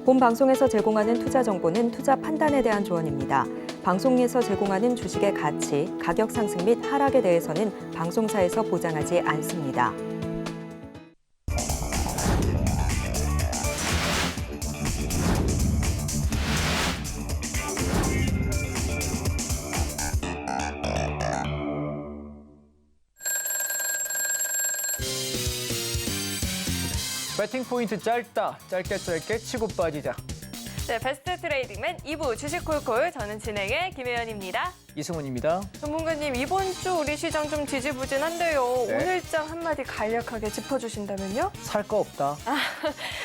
본 방송에서 제공하는 투자 정보는 투자 판단에 대한 조언입니다. 방송에서 제공하는 주식의 가치, 가격 상승 및 하락에 대해서는 방송사에서 보장하지 않습니다. 배팅 포인트 짧다. 짧게 치고 빠지자. 네, 베스트 트레이딩맨 2부 주식콜콜, 저는 진행의 김혜연입니다. 이승훈입니다. 전문가님, 이번 주 우리 시장 좀 지지부진한데요. 네. 오늘장 한마디 간략하게 짚어주신다면요? 살 거 없다.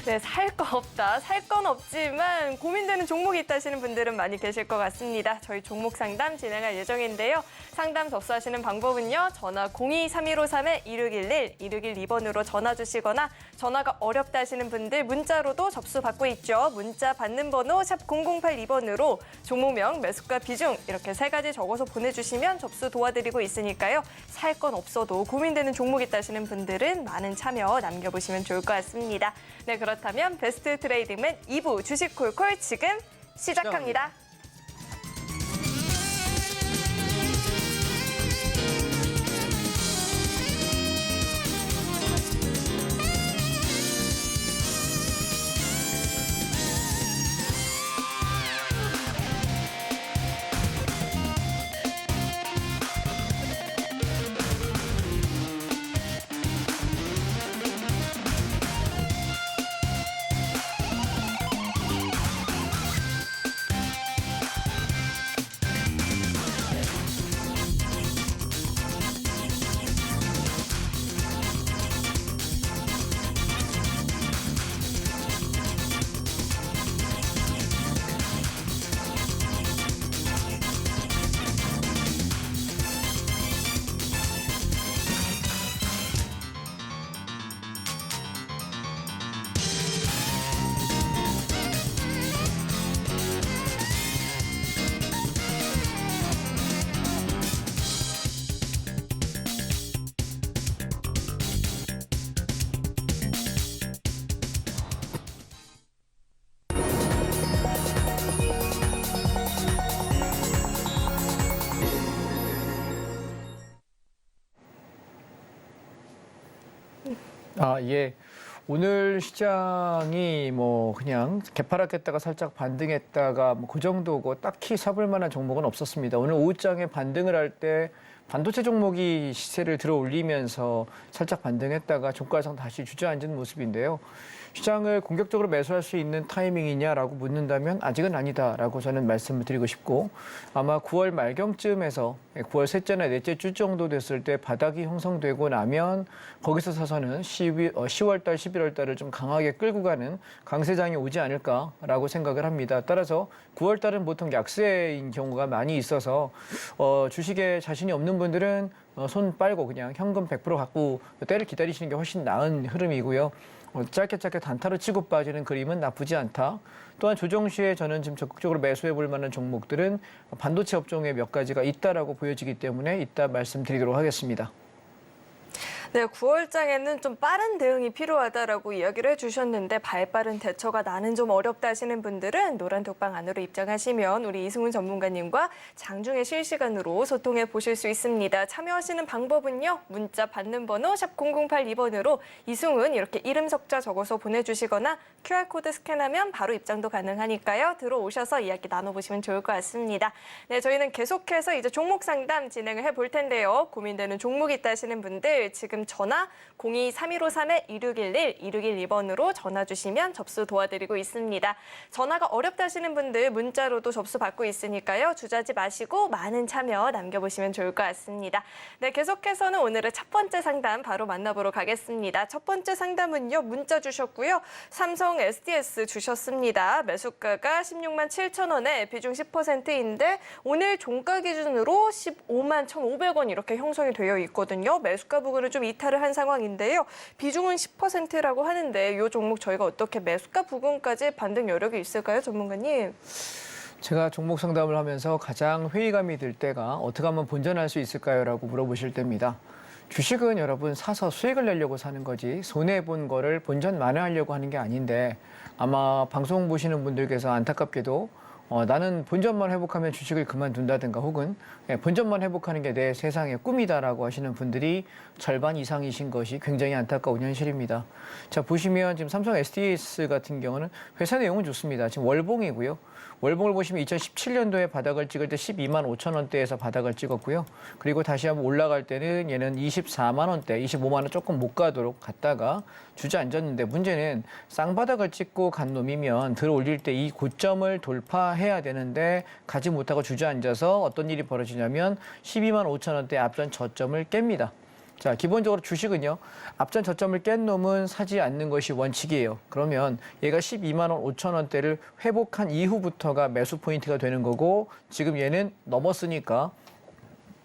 네, 살 거 없다. 살 건 없지만 고민되는 종목이 있다 하시는 분들은 많이 계실 것 같습니다. 저희 종목 상담 진행할 예정인데요. 상담 접수하시는 방법은요. 전화 02-3153-2611, 2612번으로 전화 주시거나 전화가 어렵다 하시는 분들 문자로도 접수 받고 있죠. 문자 받는 번호 샵 0082번으로 종목명, 매수가, 비중 이렇게 세 가지 적어서 보내주시면 접수 도와드리고 있으니까요. 살 건 없어도 고민되는 종목 있다 하시는 분들은 많은 참여 남겨보시면 좋을 것 같습니다. 네, 그렇다면 베스트 트레이딩맨 2부 주식콜콜 지금 시작합니다. 예. 오늘 시장이 뭐 그냥 개파락했다가 살짝 반등했다가 뭐 그 정도고 딱히 sab을 만한 종목은 없었습니다. 오늘 오후장에 반등을 할 때 반도체 종목이 시세를 들어 올리면서 살짝 반등했다가 종가상 다시 주저앉은 모습인데요. 시장을 공격적으로 매수할 수 있는 타이밍이냐라고 묻는다면 아직은 아니다라고 저는 말씀을 드리고 싶고, 아마 9월 말경쯤에서 9월 셋째나 넷째 주 정도 됐을 때 바닥이 형성되고 나면 거기서 서서는 10월 달, 11월 달을 좀 강하게 끌고 가는 강세장이 오지 않을까라고 생각을 합니다. 따라서 9월 달은 보통 약세인 경우가 많이 있어서 주식에 자신이 없는 분들은 손 빨고 그냥 현금 100% 갖고 때를 기다리시는 게 훨씬 나은 흐름이고요. 짧게 단타로 치고 빠지는 그림은 나쁘지 않다. 또한 조정 시에 저는 지금 적극적으로 매수해 볼 만한 종목들은 반도체 업종에 몇 가지가 있다라고 보여지기 때문에 이따 말씀드리도록 하겠습니다. 네, 9월장에는 좀 빠른 대응이 필요하다라고 이야기를 해주셨는데, 발빠른 대처가 나는 좀 어렵다 하시는 분들은 노란 톡방 안으로 입장하시면 우리 이승훈 전문가님과 장중에 실시간으로 소통해 보실 수 있습니다. 참여하시는 방법은요. 문자 받는 번호 샵 0082번으로 이승훈 이렇게 이름 석자 적어서 보내주시거나 QR코드 스캔하면 바로 입장도 가능하니까요. 들어오셔서 이야기 나눠보시면 좋을 것 같습니다. 네, 저희는 계속해서 이제 종목 상담 진행을 해볼 텐데요. 고민되는 종목이 있다 하시는 분들 지금 전화 02-3153-2611, 2612번으로 전화 주시면 접수 도와드리고 있습니다. 전화가 어렵다 하시는 분들 문자로도 접수 받고 있으니까요. 주저하지 마시고 많은 참여 남겨보시면 좋을 것 같습니다. 네, 계속해서는 오늘의 첫 번째 상담 바로 만나보러 가겠습니다. 첫 번째 상담은요. 문자 주셨고요. 삼성 SDS 주셨습니다. 매수가가 16만 7천 원에 비중 10%인데 오늘 종가 기준으로 15만 1,500원 이렇게 형성이 되어 있거든요. 매수가 부분은 좀 이탈을 한 상황인데요. 비중은 10%라고 하는데 이 종목 저희가 어떻게 매수가 부분까지 반등 여력이 있을까요, 전문가님? 제가 종목 상담을 하면서 가장 회의감이 들 때가 어떻게 하면 본전할 수 있을까요? 라고 물어보실 때입니다. 주식은 여러분 사서 수익을 내려고 사는 거지 손해본 거를 본전 만회하려고 하는 게 아닌데 아마 방송 보시는 분들께서 안타깝게도 나는 본전만 회복하면 주식을 그만둔다든가 혹은 본전만 회복하는 게 내 세상의 꿈이다라고 하시는 분들이 절반 이상이신 것이 굉장히 안타까운 현실입니다. 자, 보시면 지금 삼성 SDS 같은 경우는 회사 내용은 좋습니다. 지금 월봉이고요. 월봉을 보시면 2017년도에 바닥을 찍을 때 12만 5천 원대에서 바닥을 찍었고요. 그리고 다시 한번 올라갈 때는 얘는 24만 원대, 25만 원 조금 못 가도록 갔다가 주저앉았는데 문제는 쌍바닥을 찍고 간 놈이면 들어 올릴 때 이 고점을 돌파해야 되는데 가지 못하고 주저앉아서 어떤 일이 벌어지냐면 12만 5천 원대 앞전 저점을 깹니다. 자, 기본적으로 주식은요, 앞전 저점을 깬 놈은 사지 않는 것이 원칙이에요. 그러면 얘가 12만 원 5천 원대를 회복한 이후부터가 매수 포인트가 되는 거고, 지금 얘는 넘었으니까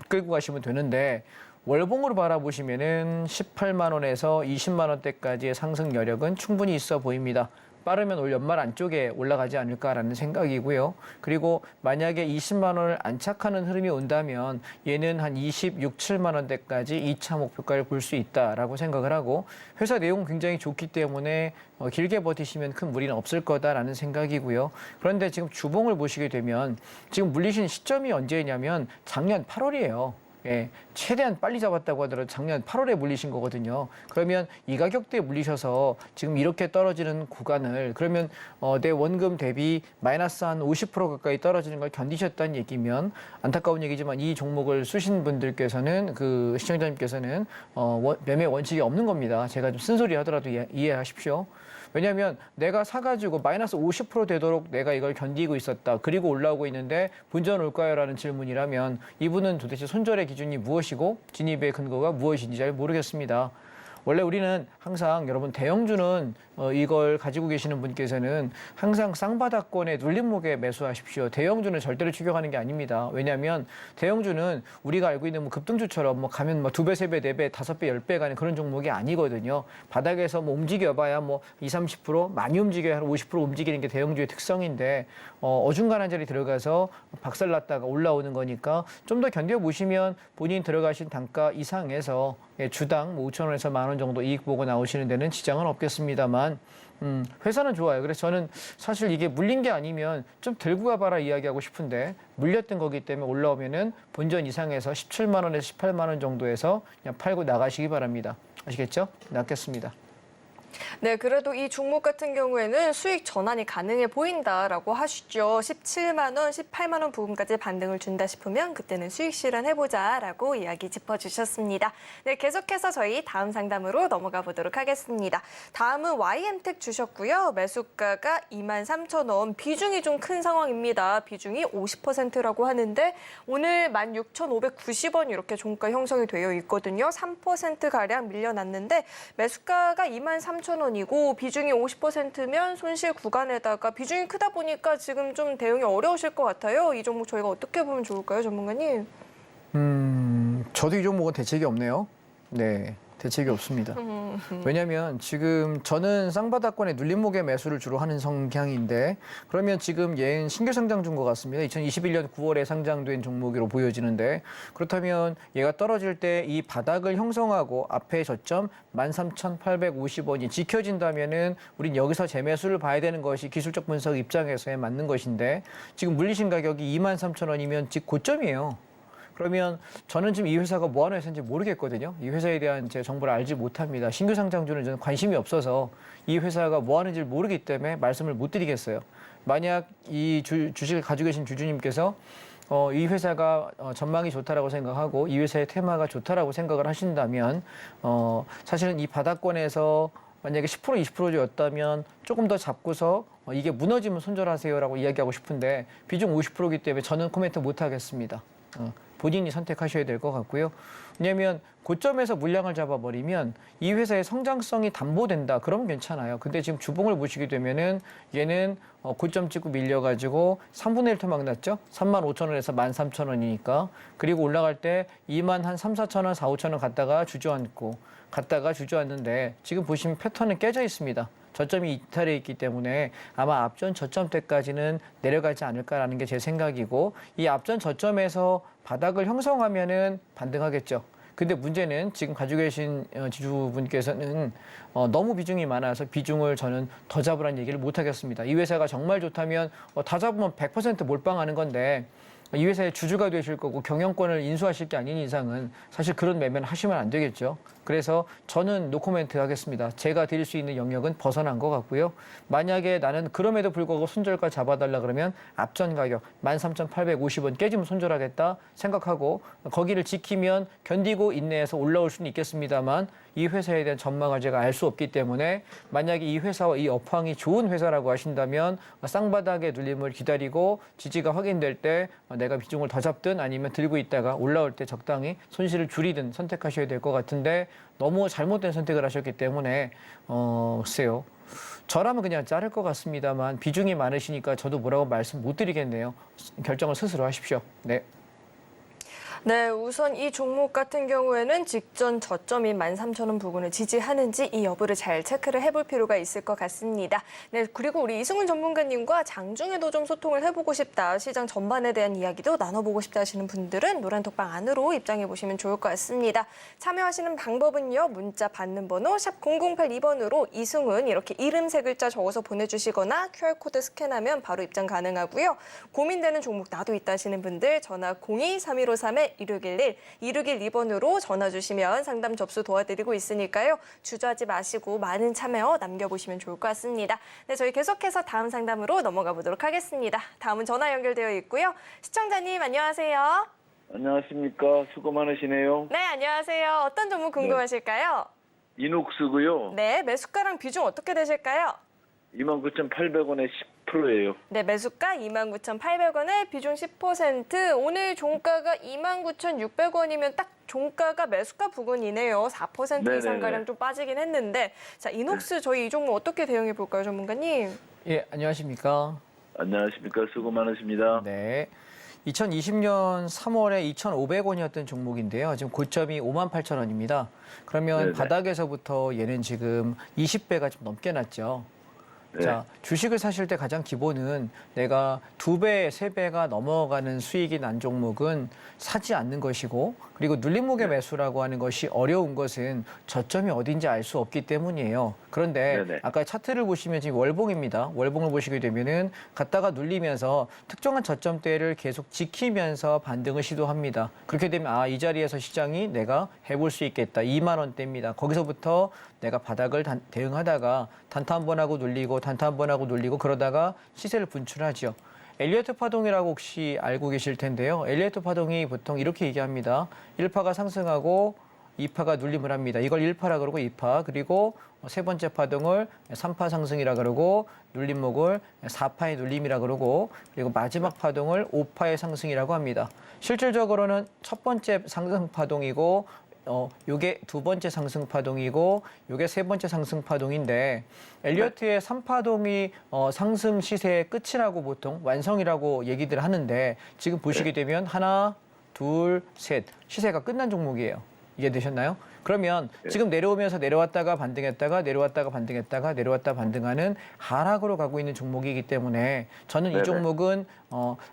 끌고 가시면 되는데, 월봉으로 바라보시면은 18만 원에서 20만 원대까지의 상승 여력은 충분히 있어 보입니다. 빠르면 올 연말 안쪽에 올라가지 않을까라는 생각이고요. 그리고 만약에 20만 원을 안착하는 흐름이 온다면 얘는 한 26, 7만 원대까지 2차 목표가를 볼 수 있다라고 생각을 하고, 회사 내용 굉장히 좋기 때문에 길게 버티시면 큰 무리는 없을 거다라는 생각이고요. 그런데 지금 주봉을 보시게 되면 지금 물리신 시점이 언제냐면 작년 8월이에요. 예, 최대한 빨리 잡았다고 하더라도 작년 8월에 물리신 거거든요. 그러면 이 가격대에 물리셔서 지금 이렇게 떨어지는 구간을 그러면 내 원금 대비 마이너스 한 50% 가까이 떨어지는 걸 견디셨다는 얘기면 안타까운 얘기지만 이 종목을 쓰신 분들께서는 그 시청자님께서는 매매 원칙이 없는 겁니다. 제가 좀 쓴소리 하더라도 이해하십시오. 왜냐하면 내가 사가지고 마이너스 50% 되도록 내가 이걸 견디고 있었다. 그리고 올라오고 있는데 본전 올까요? 라는 질문이라면 이분은 도대체 손절의 기준이 무엇이고 진입의 근거가 무엇인지 잘 모르겠습니다. 원래 우리는 항상 여러분 대형주는 이걸 가지고 계시는 분께서는 항상 쌍바닥권에 눌림목에 매수하십시오. 대형주는 절대로 추격하는 게 아닙니다. 왜냐하면 대형주는 우리가 알고 있는 뭐 급등주처럼 뭐 가면 뭐 2배, 3배, 4배, 5배, 10배 가는 그런 종목이 아니거든요. 바닥에서 뭐 움직여봐야 뭐 20, 30% 많이 움직여야 한 50% 움직이는 게 대형주의 특성인데 어중간한 자리 들어가서 박살났다가 올라오는 거니까 좀 더 견뎌보시면 본인 들어가신 단가 이상에서 주당 뭐 5천 원에서 만 원 정도 이익 보고 나오시는 데는 지장은 없겠습니다만 회사는 좋아요. 그래서 저는 사실 이게 물린 게 아니면 좀 들고 가봐라 이야기하고 싶은데 물렸던 거기 때문에 올라오면은 본전 이상에서 17만 원에서 18만 원 정도에서 그냥 팔고 나가시기 바랍니다. 아시겠죠? 낚겠습니다. 네, 그래도 이 종목 같은 경우에는 수익 전환이 가능해 보인다라고 하시죠. 17만 원, 18만 원 부분까지 반등을 준다 싶으면 그때는 수익 실현해보자라고 이야기 짚어주셨습니다. 네, 계속해서 저희 다음 상담으로 넘어가 보도록 하겠습니다. 다음은 YM택 주셨고요. 매수가가 23,000원, 비중이 좀 큰 상황입니다. 비중이 50%라고 하는데 오늘 16,590원 이렇게 종가 형성이 되어 있거든요. 3%가량 밀려났는데 매수가가 23,000원이고 비중이 50%면 손실 구간에다가 비중이 크다 보니까 지금 좀 대응이 어려우실 것 같아요. 이 종목 저희가 어떻게 보면 좋을까요, 전문가님? 저도 이 종목은 대책이 없네요. 네, 대책이 없습니다. 왜냐하면 지금 저는 쌍바닥권의 눌림목의 매수를 주로 하는 성향인데 그러면 지금 얘는 신규 상장준 것 같습니다. 2021년 9월에 상장된 종목으로 보여지는데 그렇다면 얘가 떨어질 때 이 바닥을 형성하고 앞에 저점 13,850원이 지켜진다면은 우린 여기서 재매수를 봐야 되는 것이 기술적 분석 입장에서의 맞는 것인데 지금 물리신 가격이 23,000원이면 즉 고점이에요. 그러면 저는 지금 이 회사가 뭐 하는 회사인지 모르겠거든요. 이 회사에 대한 제 정보를 알지 못합니다. 신규 상장주는 저는 관심이 없어서 이 회사가 뭐 하는지를 모르기 때문에 말씀을 못 드리겠어요. 만약 이 주식을 가지고 계신 주주님께서 이 회사가 전망이 좋다라고 생각하고 이 회사의 테마가 좋다라고 생각을 하신다면 사실은 이 바닥권에서 만약에 10% 20%였다면 조금 더 잡고서 이게 무너지면 손절하세요라고 이야기하고 싶은데 비중 50%이기 때문에 저는 코멘트 못 하겠습니다. 본인이 선택하셔야 될 것 같고요. 왜냐하면 고점에서 물량을 잡아버리면 이 회사의 성장성이 담보된다. 그러면 괜찮아요. 근데 지금 주봉을 보시게 되면은 얘는 고점 찍고 밀려가지고 3분의 1 토막 났죠. 35,000원에서 13,000원이니까. 그리고 올라갈 때 2만 한 3, 4,000원, 4, 5,000원 갔다가 주저앉는데 지금 보시면 패턴은 깨져 있습니다. 저점이 이탈해 있기 때문에 아마 앞전 저점 때까지는 내려가지 않을까라는 게 제 생각이고 이 앞전 저점에서 바닥을 형성하면은 반등하겠죠. 근데 문제는 지금 가지고 계신 지주분께서는 너무 비중이 많아서 비중을 저는 더 잡으라는 얘기를 못 하겠습니다. 이 회사가 정말 좋다면 다 잡으면 100% 몰빵하는 건데 이 회사의 주주가 되실 거고 경영권을 인수하실 게 아닌 이상은 사실 그런 매매는 하시면 안 되겠죠. 그래서 저는 노코멘트 하겠습니다. 제가 드릴 수 있는 영역은 벗어난 것 같고요. 만약에 나는 그럼에도 불구하고 손절가 잡아달라 그러면 앞전 가격 13,850원 깨지면 손절하겠다 생각하고 거기를 지키면 견디고 인내해서 올라올 수는 있겠습니다만 이 회사에 대한 전망을 제가 알 수 없기 때문에 만약에 이 회사와 이 업황이 좋은 회사라고 하신다면 쌍바닥의 눌림을 기다리고 지지가 확인될 때 내가 비중을 더 잡든 아니면 들고 있다가 올라올 때 적당히 손실을 줄이든 선택하셔야 될 것 같은데 너무 잘못된 선택을 하셨기 때문에 글쎄요. 저라면 그냥 자를 것 같습니다만 비중이 많으시니까 저도 뭐라고 말씀 못 드리겠네요. 결정을 스스로 하십시오. 네. 네, 우선 이 종목 같은 경우에는 직전 저점인 13,000원 부근을 지지하는지 이 여부를 잘 체크를 해볼 필요가 있을 것 같습니다. 네, 그리고 우리 이승훈 전문가님과 장중에도 좀 소통을 해보고 싶다, 시장 전반에 대한 이야기도 나눠보고 싶다 하시는 분들은 노란톡방 안으로 입장해 보시면 좋을 것 같습니다. 참여하시는 방법은요, 문자 받는 번호 샵 0082번으로 이승훈 이렇게 이름 세 글자 적어서 보내주시거나 QR코드 스캔하면 바로 입장 가능하고요. 고민되는 종목 나도 있다 하시는 분들 전화 02-3153에 2611-2612번으로 전화 주시면 상담 접수 도와드리고 있으니까요. 주저하지 마시고 많은 참여 남겨보시면 좋을 것 같습니다. 네, 저희 계속해서 다음 상담으로 넘어가 보도록 하겠습니다. 다음은 전화 연결되어 있고요. 시청자님 안녕하세요. 안녕하십니까. 수고 많으시네요. 네, 안녕하세요. 어떤 종목 궁금하실까요? 이녹스고요. 네, 매수가랑 비중 어떻게 되실까요? 29,800원에 10%예요. 네, 매수가 29,800원에 비중 10%. 오늘 종가가 29,600원이면 딱 종가가 매수가 부근이네요. 4% 네네네. 이상가량 좀 빠지긴 했는데. 자, 이녹스 저희 이 종목 어떻게 대응해 볼까요, 전문가님? 예, 안녕하십니까. 안녕하십니까. 수고 많으십니다. 네. 2020년 3월에 2,500원이었던 종목인데요. 지금 고점이 58,000원입니다. 그러면 네네. 바닥에서부터 얘는 지금 20배가 좀 넘게 났죠. 네. 자, 주식을 사실 때 가장 기본은 내가 2배, 3배가 넘어가는 수익이 난 종목은 사지 않는 것이고, 그리고 눌림목의 매수라고 하는 것이 어려운 것은 저점이 어딘지 알 수 없기 때문이에요. 그런데 네네. 아까 차트를 보시면 지금 월봉입니다. 월봉을 보시게 되면은 갔다가 눌리면서 특정한 저점대를 계속 지키면서 반등을 시도합니다. 그렇게 되면 이 자리에서 시장이 내가 해볼 수 있겠다. 2만 원대입니다. 거기서부터 내가 바닥을 대응하다가 단타 한 번 하고 눌리고 단타 한 번 하고 눌리고 그러다가 시세를 분출하죠. 엘리어트 파동이라고 혹시 알고 계실 텐데요. 엘리어트 파동이 보통 이렇게 얘기합니다. 1파가 상승하고 2파가 눌림을 합니다. 이걸 1파라 그러고 2파, 그리고 세 번째 파동을 3파 상승이라 그러고 눌림목을 4파의 눌림이라 그러고, 그리고 마지막 파동을 5파의 상승이라고 합니다. 실질적으로는 첫 번째 상승 파동이고 요게 두 번째 상승 파동이고 요게 세 번째 상승 파동인데, 엘리어트의 3파동이 상승 시세의 끝이라고 보통 완성이라고 얘기들 하는데, 지금 보시게 되면 하나, 둘, 셋 시세가 끝난 종목이에요. 이해되셨나요? 그러면 지금 내려오면서 내려왔다가 반등했다가 내려왔다가 반등했다가 내려왔다 반등하는 하락으로 가고 있는 종목이기 때문에 저는 이 종목은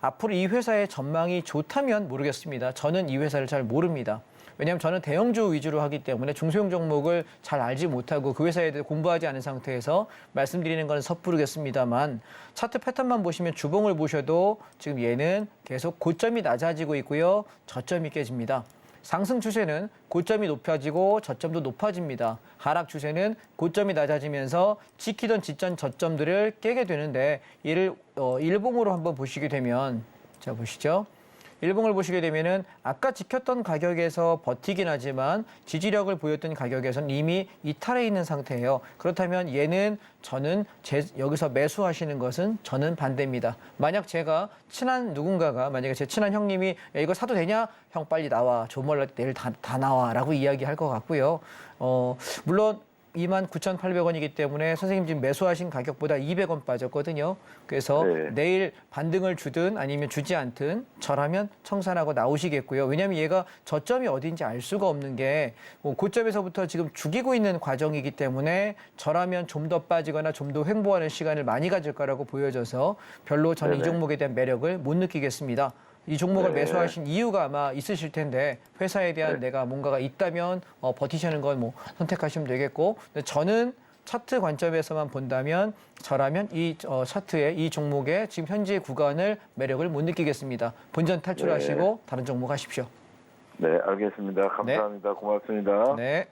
앞으로 이 회사의 전망이 좋다면 모르겠습니다. 저는 이 회사를 잘 모릅니다. 왜냐하면 저는 대형주 위주로 하기 때문에 중소형 종목을 잘 알지 못하고 그 회사에 대해 공부하지 않은 상태에서 말씀드리는 건 섣부르겠습니다만, 차트 패턴만 보시면 주봉을 보셔도 지금 얘는 계속 고점이 낮아지고 있고요. 저점이 깨집니다. 상승 추세는 고점이 높아지고 저점도 높아집니다. 하락 추세는 고점이 낮아지면서 지키던 직전 저점들을 깨게 되는데, 얘를 일봉으로 한번 보시게 되면, 자 보시죠. 일봉을 보시게 되면은 아까 지켰던 가격에서 버티긴 하지만 지지력을 보였던 가격에서는 이미 이탈해 있는 상태예요. 그렇다면 얘는 저는 여기서 매수하시는 것은 저는 반대입니다. 만약 제가 친한 누군가가, 만약에 제 친한 형님이 야, 이거 사도 되냐? 형 빨리 나와. 조멀 내일 다 나와. 라고 이야기할 것 같고요. 물론 29,800원이기 때문에 선생님 지금 매수하신 가격보다 200원 빠졌거든요. 그래서 내일 반등을 주든 아니면 주지 않든 저라면 청산하고 나오시겠고요. 왜냐하면 얘가 저점이 어딘지 알 수가 없는 게 고점에서부터 지금 죽이고 있는 과정이기 때문에 저라면 좀 더 빠지거나 좀 더 횡보하는 시간을 많이 가질 거라고 보여져서 별로 저는 이 종목에 대한 매력을 못 느끼겠습니다. 이 종목을 네. 매수하신 이유가 아마 있으실 텐데 회사에 대한 네. 내가 뭔가가 있다면 버티시는 건 뭐 선택하시면 되겠고 근데 저는 차트 관점에서만 본다면 저라면 이 차트의 이 종목의 지금 현재 구간을 매력을 못 느끼겠습니다. 본전 탈출하시고 다른 종목 하십시오. 네, 알겠습니다. 감사합니다. 고맙습니다. 네.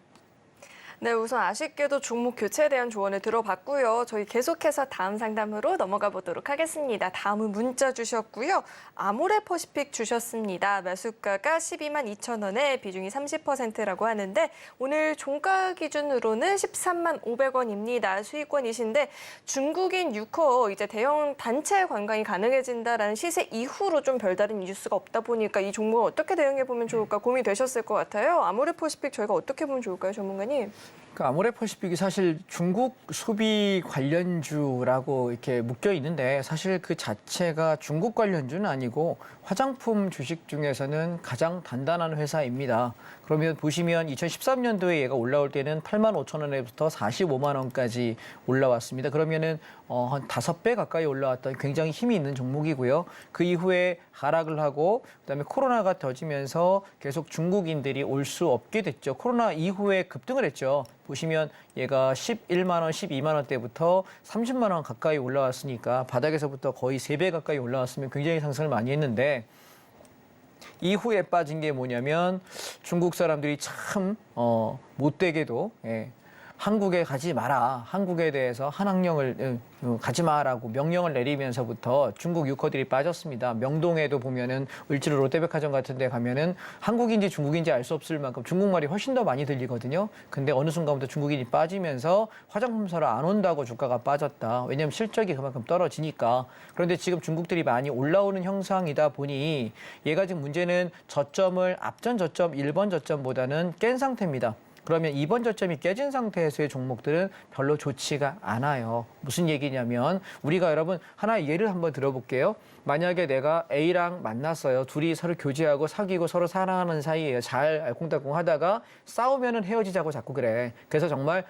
네, 우선 아쉽게도 종목 교체에 대한 조언을 들어봤고요. 저희 계속해서 다음 상담으로 넘어가 보도록 하겠습니다. 다음은 문자 주셨고요. 아모레퍼시픽 주셨습니다. 매수가가 12만 2천 원에 비중이 30%라고 하는데 오늘 종가 기준으로는 13만 500원입니다. 수익권이신데 중국인 유커 이제 대형 단체 관광이 가능해진다라는 시세 이후로 좀 별다른 뉴스가 없다 보니까 이 종목을 어떻게 대응해 보면 좋을까 고민되셨을 것 같아요. 아모레퍼시픽 저희가 어떻게 보면 좋을까요, 전문가님? 그 아모레퍼시픽이 사실 중국 소비 관련주라고 이렇게 묶여 있는데 사실 그 자체가 중국 관련주는 아니고 화장품 주식 중에서는 가장 단단한 회사입니다. 그러면 보시면 2013년도에 얘가 올라올 때는 8만 5천 원에부터 45만 원까지 올라왔습니다. 그러면은 한 5배 가까이 올라왔던 굉장히 힘이 있는 종목이고요. 그 이후에 하락을 하고 그다음에 코로나가 터지면서 계속 중국인들이 올 수 없게 됐죠. 코로나 이후에 급등을 했죠. 보시면 얘가 11만 원, 12만 원대부터 30만 원 가까이 올라왔으니까 바닥에서부터 거의 3배 가까이 올라왔으면 굉장히 상승을 많이 했는데 이후에 빠진 게 뭐냐면 중국 사람들이 참 못되게도 한국에 가지 마라. 한국에 대해서 한학령을 가지 마라고 명령을 내리면서부터 중국 유커들이 빠졌습니다. 명동에도 보면은 을지로 롯데백화점 같은 데 가면은 한국인지 중국인지 알 수 없을 만큼 중국말이 훨씬 더 많이 들리거든요. 근데 어느 순간부터 중국인이 빠지면서 화장품 사러 안 온다고 주가가 빠졌다. 왜냐하면 실적이 그만큼 떨어지니까. 그런데 지금 중국들이 많이 올라오는 형상이다 보니 얘가 지금 문제는 저점을 앞전 저점, 1번 저점보다는 깬 상태입니다. 그러면 2번 저점이 깨진 상태에서의 종목들은 별로 좋지가 않아요. 무슨 얘기냐면 우리가 여러분 하나의 예를 한번 들어볼게요. 만약에 내가 A랑 만났어요. 둘이 서로 교제하고 사귀고 서로 사랑하는 사이예요. 잘 알콩달콩 하다가 싸우면은 헤어지자고 자꾸 그래. 그래서 정말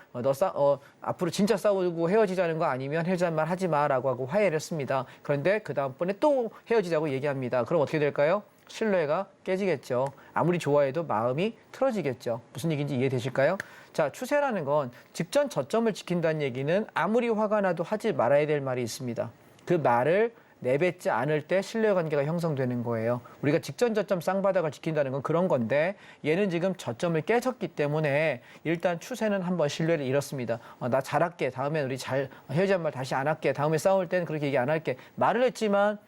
앞으로 진짜 싸우고 헤어지자는 거 아니면 헤어지자는 말 하지 마라고 하고 화해를 했습니다. 그런데 그 다음번에 또 헤어지자고 얘기합니다. 그럼 어떻게 될까요? 신뢰가 깨지겠죠. 아무리 좋아해도 마음이 틀어지겠죠. 무슨 얘기인지 이해되실까요? 자, 추세라는 건 직전 저점을 지킨다는 얘기는 아무리 화가 나도 하지 말아야 될 말이 있습니다. 그 말을 내뱉지 않을 때 신뢰관계가 형성되는 거예요. 우리가 직전 저점 쌍바닥을 지킨다는 건 그런 건데 얘는 지금 저점을 깨졌기 때문에 일단 추세는 한번 신뢰를 잃었습니다. 나 잘할게. 다음에 우리 잘 헤어지자는 말 다시 안 할게. 다음에 싸울 때는 그렇게 얘기 안 할게. 말을 했지만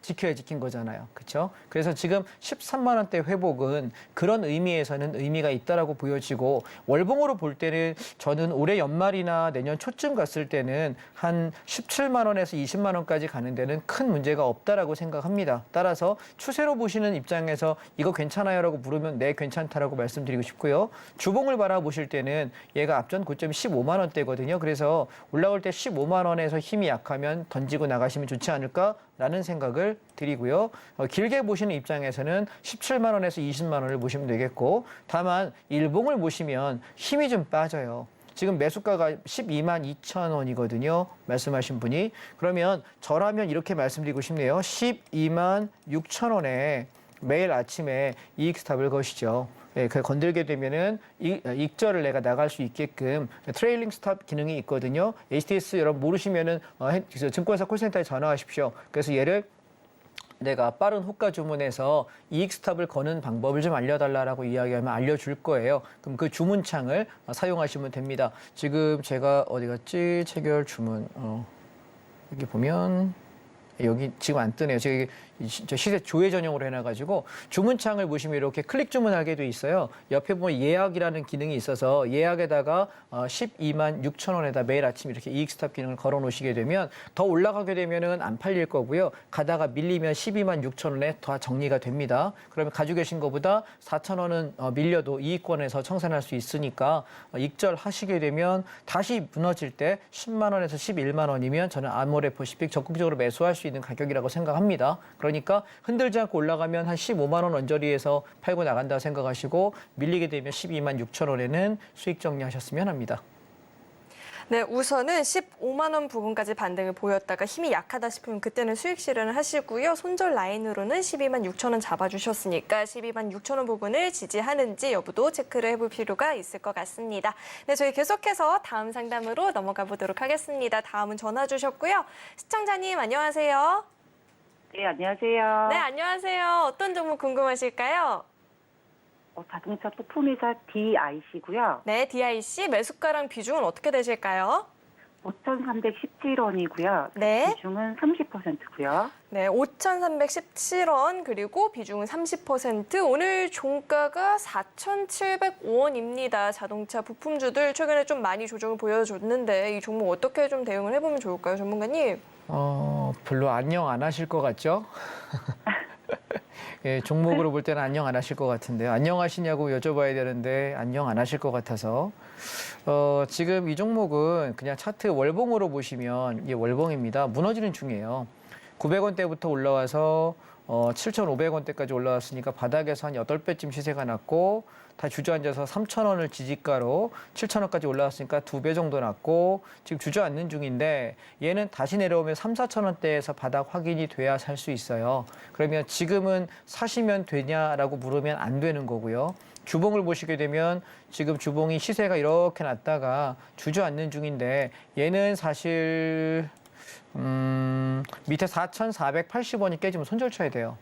지켜야 지킨 거잖아요. 그렇죠? 그래서 지금 13만 원대 회복은 그런 의미에서는 의미가 있다라고 보여지고 월봉으로 볼 때는 저는 올해 연말이나 내년 초쯤 갔을 때는 한 17만 원에서 20만 원까지 가는 데는 큰 문제가 없다라고 생각합니다. 따라서 추세로 보시는 입장에서 이거 괜찮아요라고 물으면 네 괜찮다라고 말씀드리고 싶고요. 주봉을 바라보실 때는 얘가 앞전 고점이 15만 원대거든요. 그래서 올라올 때 15만 원에서 힘이 약하면 던지고 나가시면 좋지 않을까라는 생각을 드리고요. 길게 보시는 입장에서는 17만 원에서 20만 원을 보시면 되겠고 다만 일봉을 보시면 힘이 좀 빠져요. 지금 매수가가 12만 2천 원이거든요. 말씀하신 분이. 그러면 저라면 이렇게 말씀드리고 싶네요. 12만 6천 원에 매일 아침에 이익 스탑을 거시죠. 예, 그 건들게 되면은 익절을 내가 나갈 수 있게끔 트레일링 스탑 기능이 있거든요. HTS 여러분 모르시면은 증권사 콜센터에 전화하십시오. 그래서 얘를 내가 빠른 호가 주문해서 이익 스탑을 거는 방법을 좀 알려달라고 이야기하면 알려줄 거예요. 그럼 그 주문창을 사용하시면 됩니다. 지금 제가 어디 갔지? 체결 주문. 여기 보면 여기 지금 안 뜨네요. 제가 시세 조회 전용으로 해놔가지고 주문창을 보시면 이렇게 클릭 주문하게 돼 있어요. 옆에 보면 예약이라는 기능이 있어서 예약에다가 12만 6천 원에다 매일 아침 이렇게 이익 스탑 기능을 걸어 놓으시게 되면 더 올라가게 되면은 안 팔릴 거고요. 가다가 밀리면 12만 6천 원에 더 정리가 됩니다. 그러면 가지고 계신 것보다 4천 원은 밀려도 이익권에서 청산할 수 있으니까 익절 하시게 되면 다시 무너질 때 10만 원에서 11만 원이면 저는 아모레퍼시픽 적극적으로 매수할 수 있는 가격이라고 생각합니다. 그러니까 흔들지 않고 올라가면 한 15만 원 언저리에서 팔고 나간다고 생각하시고 밀리게 되면 12만 6천 원에는 수익 정리하셨으면 합니다. 네, 우선은 15만 원 부근까지 반등을 보였다가 힘이 약하다 싶으면 그때는 수익 실현을 하시고요. 손절 라인으로는 12만 6천 원 잡아주셨으니까 12만 6천 원 부분을 지지하는지 여부도 체크를 해볼 필요가 있을 것 같습니다. 네, 저희 계속해서 다음 상담으로 넘어가 보도록 하겠습니다. 다음은 전화 주셨고요. 시청자님 안녕하세요. 네, 안녕하세요. 네, 안녕하세요. 어떤 종목 궁금하실까요? 자동차 부품회사 DIC고요. 네, DIC 매수가랑 비중은 어떻게 되실까요? 5,317원이고요. 네. 비중은 30%고요. 네, 5,317원 그리고 비중은 30%. 오늘 종가가 4,705원입니다. 자동차 부품주들 최근에 좀 많이 조정을 보여줬는데 이 종목 어떻게 좀 대응을 해보면 좋을까요, 전문가님? 별로 안녕 안 하실 것 같죠? 예, 종목으로 볼 때는 안녕 안 하실 것 같은데요. 안녕하시냐고 여쭤봐야 되는데 안녕 안 하실 것 같아서. 지금 이 종목은 그냥 차트 월봉으로 보시면 이게 월봉입니다. 무너지는 중이에요. 900원대부터 올라와서 7,500원대까지 올라왔으니까 바닥에서 한 8배쯤 시세가 났고 다 주저앉아서 3,000원을 지지가로 7,000원까지 올라왔으니까 2배 정도 났고 지금 주저앉는 중인데 얘는 다시 내려오면 3, 4,000원대에서 바닥 확인이 돼야 살 수 있어요. 그러면 지금은 사시면 되냐라고 물으면 안 되는 거고요. 주봉을 보시게 되면 지금 주봉이 시세가 이렇게 났다가 주저앉는 중인데 얘는 사실 밑에 4,480원이 깨지면 손절 쳐야 돼요.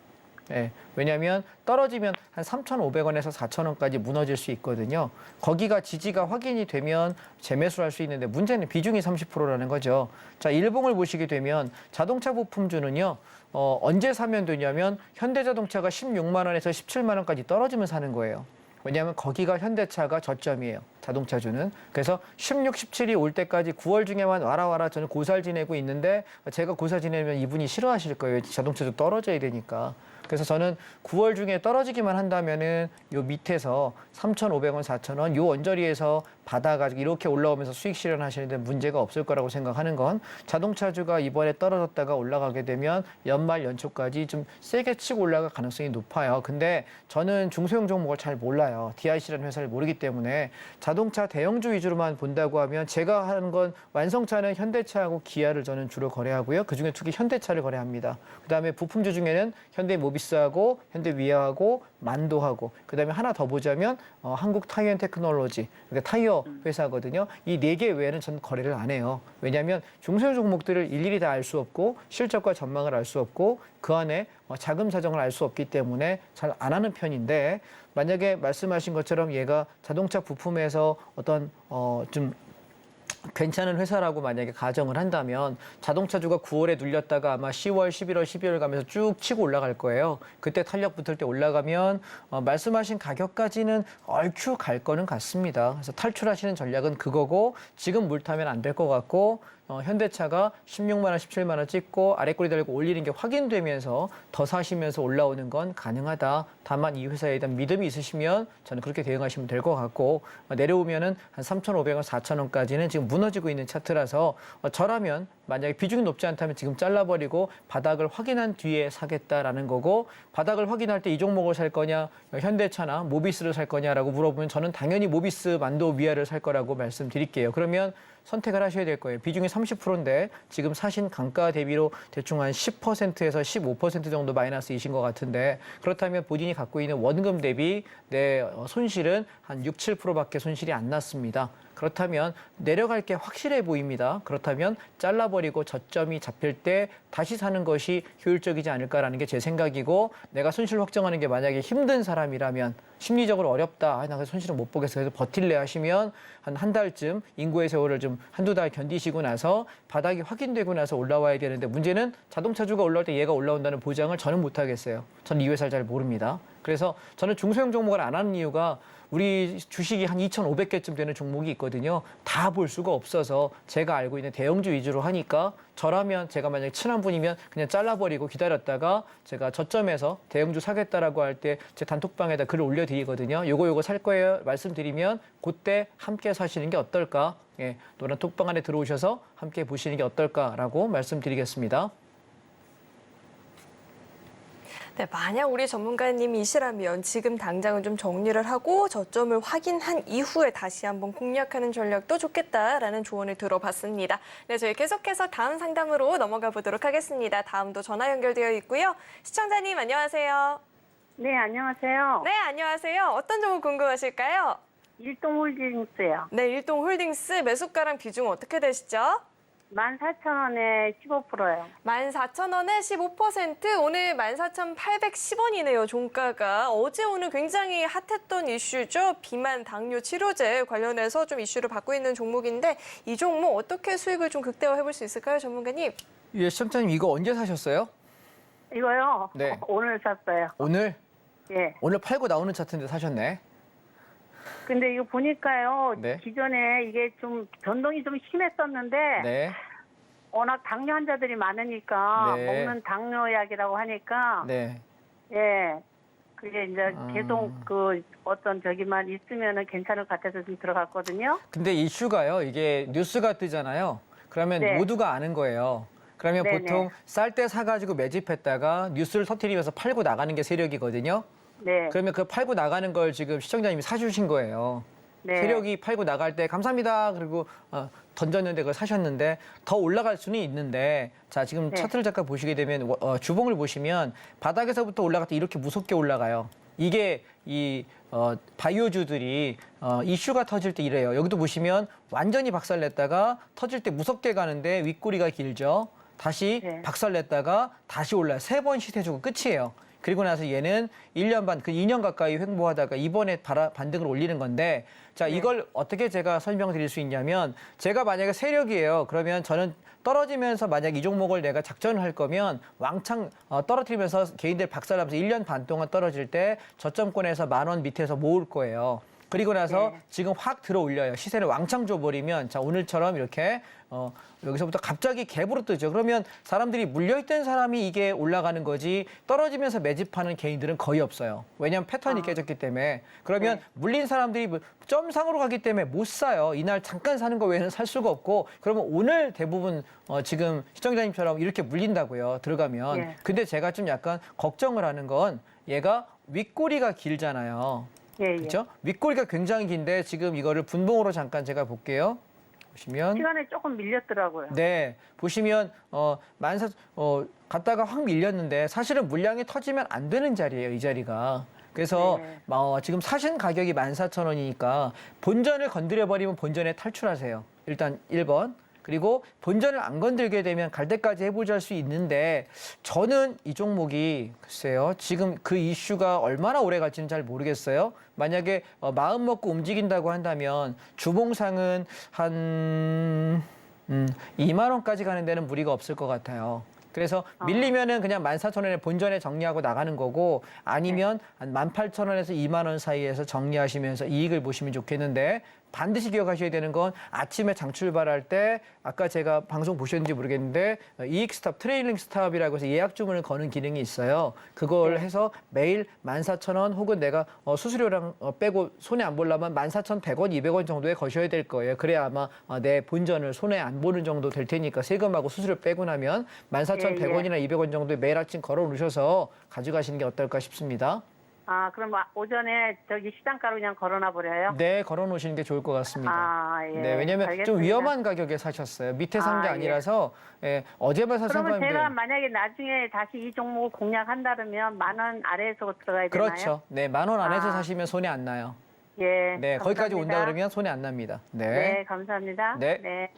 예, 왜냐하면 떨어지면 한 3,500원에서 4,000원까지 무너질 수 있거든요. 거기가 지지가 확인이 되면 재매수를 할 수 있는데 문제는 비중이 30%라는 거죠. 자, 일봉을 보시게 되면 자동차 부품주는요. 언제 사면 되냐면 현대자동차가 16만 원에서 17만 원까지 떨어지면 사는 거예요. 왜냐하면 거기가 현대차가 저점이에요. 자동차주는. 그래서 16, 17이 올 때까지 9월 중에만 와라 저는 고살 지내고 있는데 제가 고살 지내면 이분이 싫어하실 거예요. 자동차주 떨어져야 되니까. 그래서 저는 9월 중에 떨어지기만 한다면은 요 밑에서 3,500원, 4,000원 요 언저리에서 받아가지고 이렇게 올라오면서 수익 실현하시는데 문제가 없을 거라고 생각하는 건 자동차주가 이번에 떨어졌다가 올라가게 되면 연말 연초까지 좀 세게 치고 올라갈 가능성이 높아요. 근데 저는 중소형 종목을 잘 몰라요. DIC라는 회사를 모르기 때문에 자동차 대형주 위주로만 본다고 하면 제가 하는 건 완성차는 현대차하고 기아를 저는 주로 거래하고요. 그중에 특히 현대차를 거래합니다. 그다음에 부품주 중에는 현대모비스하고 현대위아하고 만도하고 그다음에 하나 더 보자면 한국 타이어 테크놀로지 그러니까 타이어 회사거든요. 이 4개 외에는 저는 거래를 안 해요. 왜냐하면 중소형 종목들을 일일이 다 알 수 없고 실적과 전망을 알 수 없고 그 안에 자금 사정을 알 수 없기 때문에 잘 안 하는 편인데 만약에 말씀하신 것처럼 얘가 자동차 부품에서 어떤 좀 괜찮은 회사라고 만약에 가정을 한다면 자동차주가 9월에 눌렸다가 아마 10월, 11월, 12월 가면서 쭉 치고 올라갈 거예요. 그때 탄력 붙을 때 올라가면 말씀하신 가격까지는 얼추 갈 거는 같습니다. 그래서 탈출하시는 전략은 그거고 지금 물 타면 안 될 것 같고 현대차가 16만 원, 17만 원 찍고 아래 꼬리 달고 올리는 게 확인되면서 더 사시면서 올라오는 건 가능하다. 다만 이 회사에 대한 믿음이 있으시면 저는 그렇게 대응하시면 될 것 같고 내려오면은 한 3,500원, 4,000원까지는 지금 무너지고 있는 차트라서 저라면 만약에 비중이 높지 않다면 지금 잘라버리고 바닥을 확인한 뒤에 사겠다라는 거고 바닥을 확인할 때 이 종목을 살 거냐 현대차나 모비스를 살 거냐라고 물어보면 저는 당연히 모비스, 만도, 위아를 살 거라고 말씀드릴게요. 그러면 선택을 하셔야 될 거예요. 비중이 30%인데 지금 사신 강가 대비로 대충 한 10%에서 15% 정도 마이너스이신 것 같은데 그렇다면 본인이 갖고 있는 원금 대비 내 손실은 한 6, 7%밖에 손실이 안 났습니다. 그렇다면 내려갈 게 확실해 보입니다. 그렇다면 잘라버리고 저점이 잡힐 때 다시 사는 것이 효율적이지 않을까라는 게 제 생각이고 내가 손실 확정하는 게 만약에 힘든 사람이라면 심리적으로 어렵다. 나 손실을 못 보겠어. 그래서 버틸래 하시면 한 달쯤 인구의 세월을 좀 한두 달 견디시고 나서 바닥이 확인되고 나서 올라와야 되는데 문제는 자동차주가 올라올 때 얘가 올라온다는 보장을 저는 못 하겠어요. 저는 이 회사를 잘 모릅니다. 그래서 저는 중소형 종목을 안 하는 이유가 우리 주식이 한 2,500개쯤 되는 종목이 있거든요. 다 볼 수가 없어서 제가 알고 있는 대형주 위주로 하니까 저라면 제가 만약에 친한 분이면 그냥 잘라버리고 기다렸다가 제가 저점에서 대형주 사겠다라고 할 때 제 단톡방에다 글을 올려드리거든요. 요거 살 거예요 말씀드리면 그때 함께 사시는 게 어떨까? 예, 노란 톡방 안에 들어오셔서 함께 보시는 게 어떨까라고 말씀드리겠습니다. 네, 만약 우리 전문가님이시라면 지금 당장은 좀 정리를 하고 저점을 확인한 이후에 다시 한번 공략하는 전략도 좋겠다라는 조언을 들어봤습니다. 네, 저희 계속해서 다음 상담으로 넘어가 보도록 하겠습니다. 다음도 전화 연결되어 있고요. 시청자님 안녕하세요. 네, 안녕하세요. 네, 안녕하세요. 어떤 종목 궁금하실까요? 일동홀딩스요. 네, 일동홀딩스 매수가랑 비중 어떻게 되시죠? 14,000원에 15%요. 14,000원에 15%, 오늘 14,810원이네요, 종가가. 어제 오늘 굉장히 핫했던 이슈죠. 비만 당뇨 치료제 관련해서 좀 이슈를 받고 있는 종목인데 이 종목 어떻게 수익을 좀 극대화해 볼 수 있을까요, 전문가님? 예, 시청자님 이거 언제 사셨어요? 이거요? 네. 오늘 샀어요. 오늘? 예. 오늘 팔고 나오는 차트인데 사셨네. 근데 이거 보니까요. 네. 기존에 이게 좀 변동이 좀 심했었는데 네. 워낙 당뇨 환자들이 많으니까 네. 먹는 당뇨약이라고 하니까 네. 예. 그게 이제 계속 그 어떤 저기만 있으면은 괜찮을 것 같아서 좀 들어갔거든요. 근데 이슈가요. 이게 뉴스가 뜨잖아요. 그러면 네. 모두가 아는 거예요. 그러면 네네. 보통 쌀 때 사가지고 매집했다가 뉴스를 터뜨리면서 팔고 나가는 게 세력이거든요. 네. 그러면 그 팔고 나가는 걸 지금 시청자님이 사주신 거예요. 네. 세력이 팔고 나갈 때 감사합니다. 그리고 던졌는데 그걸 사셨는데 더 올라갈 수는 있는데 자 지금 네. 차트를 잠깐 보시게 되면 주봉을 보시면 바닥에서부터 올라갈 때 이렇게 무섭게 올라가요. 이게 이 바이오주들이 이슈가 터질 때 이래요. 여기도 보시면 완전히 박살냈다가 터질 때 무섭게 가는데 윗꼬리가 길죠. 다시 네. 박살냈다가 다시 올라요. 3번 시세주고 끝이에요. 그리고 나서 얘는 1년 반, 2년 가까이 횡보하다가 이번에 반등을 올리는 건데 자, 이걸 어떻게 제가 설명드릴 수 있냐면 제가 만약에 세력이에요. 그러면 저는 떨어지면서 만약 이 종목을 내가 작전을 할 거면 왕창 떨어뜨리면서 개인들 박살나면서 1년 반 동안 떨어질 때 저점권에서 10,000원 밑에서 모을 거예요. 그리고 나서 네. 지금 확 들어 올려요. 시세를 왕창 줘버리면 자 오늘처럼 이렇게 여기서부터 갑자기 갭으로 뜨죠. 그러면 사람들이 물려있던 사람이 이게 올라가는 거지 떨어지면서 매집하는 개인들은 거의 없어요. 왜냐하면 패턴이 깨졌기 때문에. 그러면 네. 물린 사람들이 점상으로 가기 때문에 못 사요. 이날 잠깐 사는 거 외에는 살 수가 없고 그러면 오늘 대부분 지금 시청자님처럼 이렇게 물린다고요. 들어가면. 네. 근데 제가 좀 약간 걱정을 하는 건 얘가 윗꼬리가 길잖아요. 예, 예. 그렇죠? 윗꼬리가 굉장히 긴데 지금 이거를 분봉으로 잠깐 제가 볼게요. 보시면 시간에 조금 밀렸더라고요. 네 보시면 갔다가 확 밀렸는데 사실은 물량이 터지면 안 되는 자리예요. 이 자리가. 그래서 네. 지금 사신 가격이 14,000원이니까 본전을 건드려 버리면 본전에 탈출하세요. 일단 1번. 그리고 본전을 안 건들게 되면 갈 때까지 해보자 할 수 있는데 저는 이 종목이 글쎄요. 지금 그 이슈가 얼마나 오래 갈지는 잘 모르겠어요. 만약에 마음 먹고 움직인다고 한다면 주봉상은 한 2만 원까지 가는 데는 무리가 없을 것 같아요. 그래서 밀리면은 그냥 14,000원에 본전에 정리하고 나가는 거고 아니면 한 18,000원에서 2만 원 사이에서 정리하시면서 이익을 보시면 좋겠는데 반드시 기억하셔야 되는 건 아침에 장 출발할 때 아까 제가 방송 보셨는지 모르겠는데 이익 스탑, 트레일링 스탑이라고 해서 예약 주문을 거는 기능이 있어요. 그걸 해서 매일 14,000원 혹은 내가 수수료랑 빼고 손해 안 보려면 14,100원, 200원 정도에 거셔야 될 거예요. 그래야 아마 내 본전을 손해 안 보는 정도 될 테니까 세금하고 수수료 빼고 나면 14,100원이나 200원 정도에 매일 아침 걸어 놓으셔서 가져가시는 게 어떨까 싶습니다. 아, 그럼 오전에 저기 시장가로 그냥 걸어놔 버려요? 네, 걸어 놓으시는 게 좋을 것 같습니다. 아, 예. 네, 왜냐면 좀 알겠습니다. 위험한 가격에 사셨어요. 밑에 산 게 아, 예. 아니라서 어제만 사신 그러면 사람들. 제가 만약에 나중에 다시 이 종목을 공략한다면 10,000원 아래에서 들어가야 되나요? 그렇죠. 네, 10,000원 안에서 아. 사시면 손해 안 나요. 예. 네, 거기까지 온다 감사합니다. 그러면 손해 안 납니다. 네, 네. 감사합니다. 네.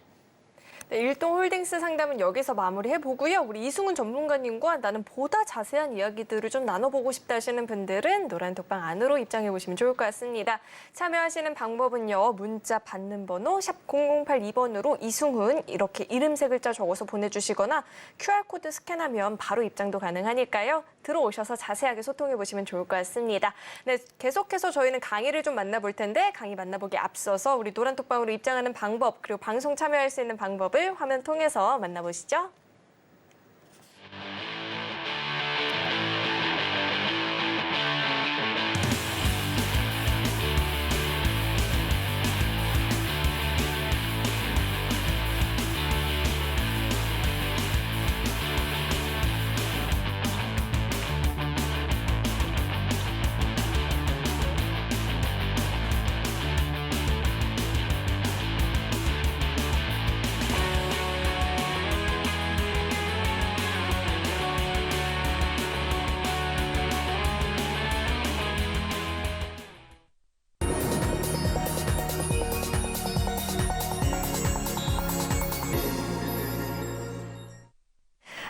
네, 일동홀딩스 상담은 여기서 마무리해보고요. 우리 이승훈 전문가님과 나는 보다 자세한 이야기들을 좀 나눠보고 싶다 하시는 분들은 노란 톡방 안으로 입장해보시면 좋을 것 같습니다. 참여하시는 방법은요. 문자 받는 번호 샵 0082번으로 이승훈 이렇게 이름 세 글자 적어서 보내주시거나 QR코드 스캔하면 바로 입장도 가능하니까요. 들어오셔서 자세하게 소통해보시면 좋을 것 같습니다. 네, 계속해서 저희는 강의를 좀 만나볼 텐데 강의 만나보기 앞서서 우리 노란 톡방으로 입장하는 방법 그리고 방송 참여할 수 있는 방법을 화면 통해서 만나보시죠.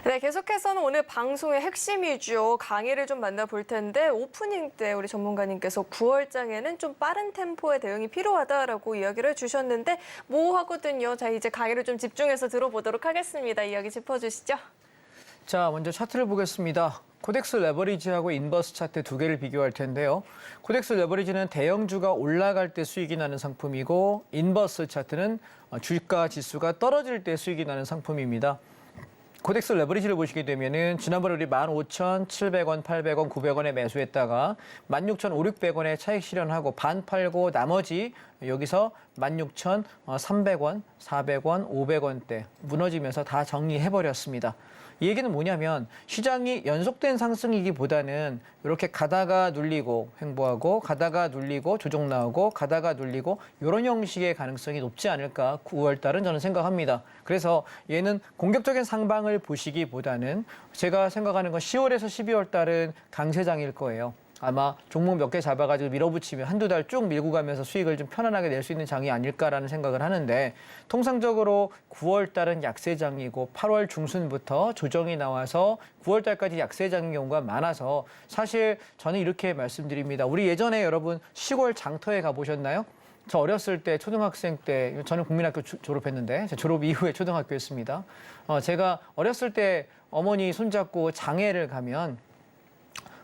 네, 계속해서는 오늘 방송의 핵심이죠. 강의를 좀 만나볼 텐데 오프닝 때 우리 전문가님께서 9월장에는 좀 빠른 템포의 대응이 필요하다라고 이야기를 해주셨는데 모호하거든요. 자, 이제 강의를 좀 집중해서 들어보도록 하겠습니다. 이야기 짚어주시죠. 자, 먼저 차트를 보겠습니다. 코덱스 레버리지하고 인버스 차트 두 개를 비교할 텐데요. 코덱스 레버리지는 대형주가 올라갈 때 수익이 나는 상품이고 인버스 차트는 주가 지수가 떨어질 때 수익이 나는 상품입니다. 코덱스 레버리지를 보시게 되면은 지난번에 우리 15,700원, 800원, 900원에 매수했다가 16,500원에 차익 실현하고 반 팔고 나머지 여기서 16,300원, 400원, 500원대 무너지면서 다 정리해버렸습니다. 이 얘기는 뭐냐면 시장이 연속된 상승이기보다는 이렇게 가다가 눌리고 횡보하고 가다가 눌리고 조정 나오고 가다가 눌리고 이런 형식의 가능성이 높지 않을까 9월 달은 저는 생각합니다. 그래서 얘는 공격적인 상방을 보시기보다는 제가 생각하는 건 10월에서 12월 달은 강세장일 거예요. 아마 종목 몇 개 잡아가지고 밀어붙이면 한두 달 쭉 밀고 가면서 수익을 좀 편안하게 낼 수 있는 장이 아닐까라는 생각을 하는데 통상적으로 9월 달은 약세장이고 8월 중순부터 조정이 나와서 9월 달까지 약세장인 경우가 많아서 사실 저는 이렇게 말씀드립니다. 우리 예전에 여러분 시골 장터에 가보셨나요? 저 어렸을 때 초등학생 때 저는 국민학교 졸업했는데 졸업 이후에 초등학교였습니다. 제가 어렸을 때 어머니 손잡고 장애를 가면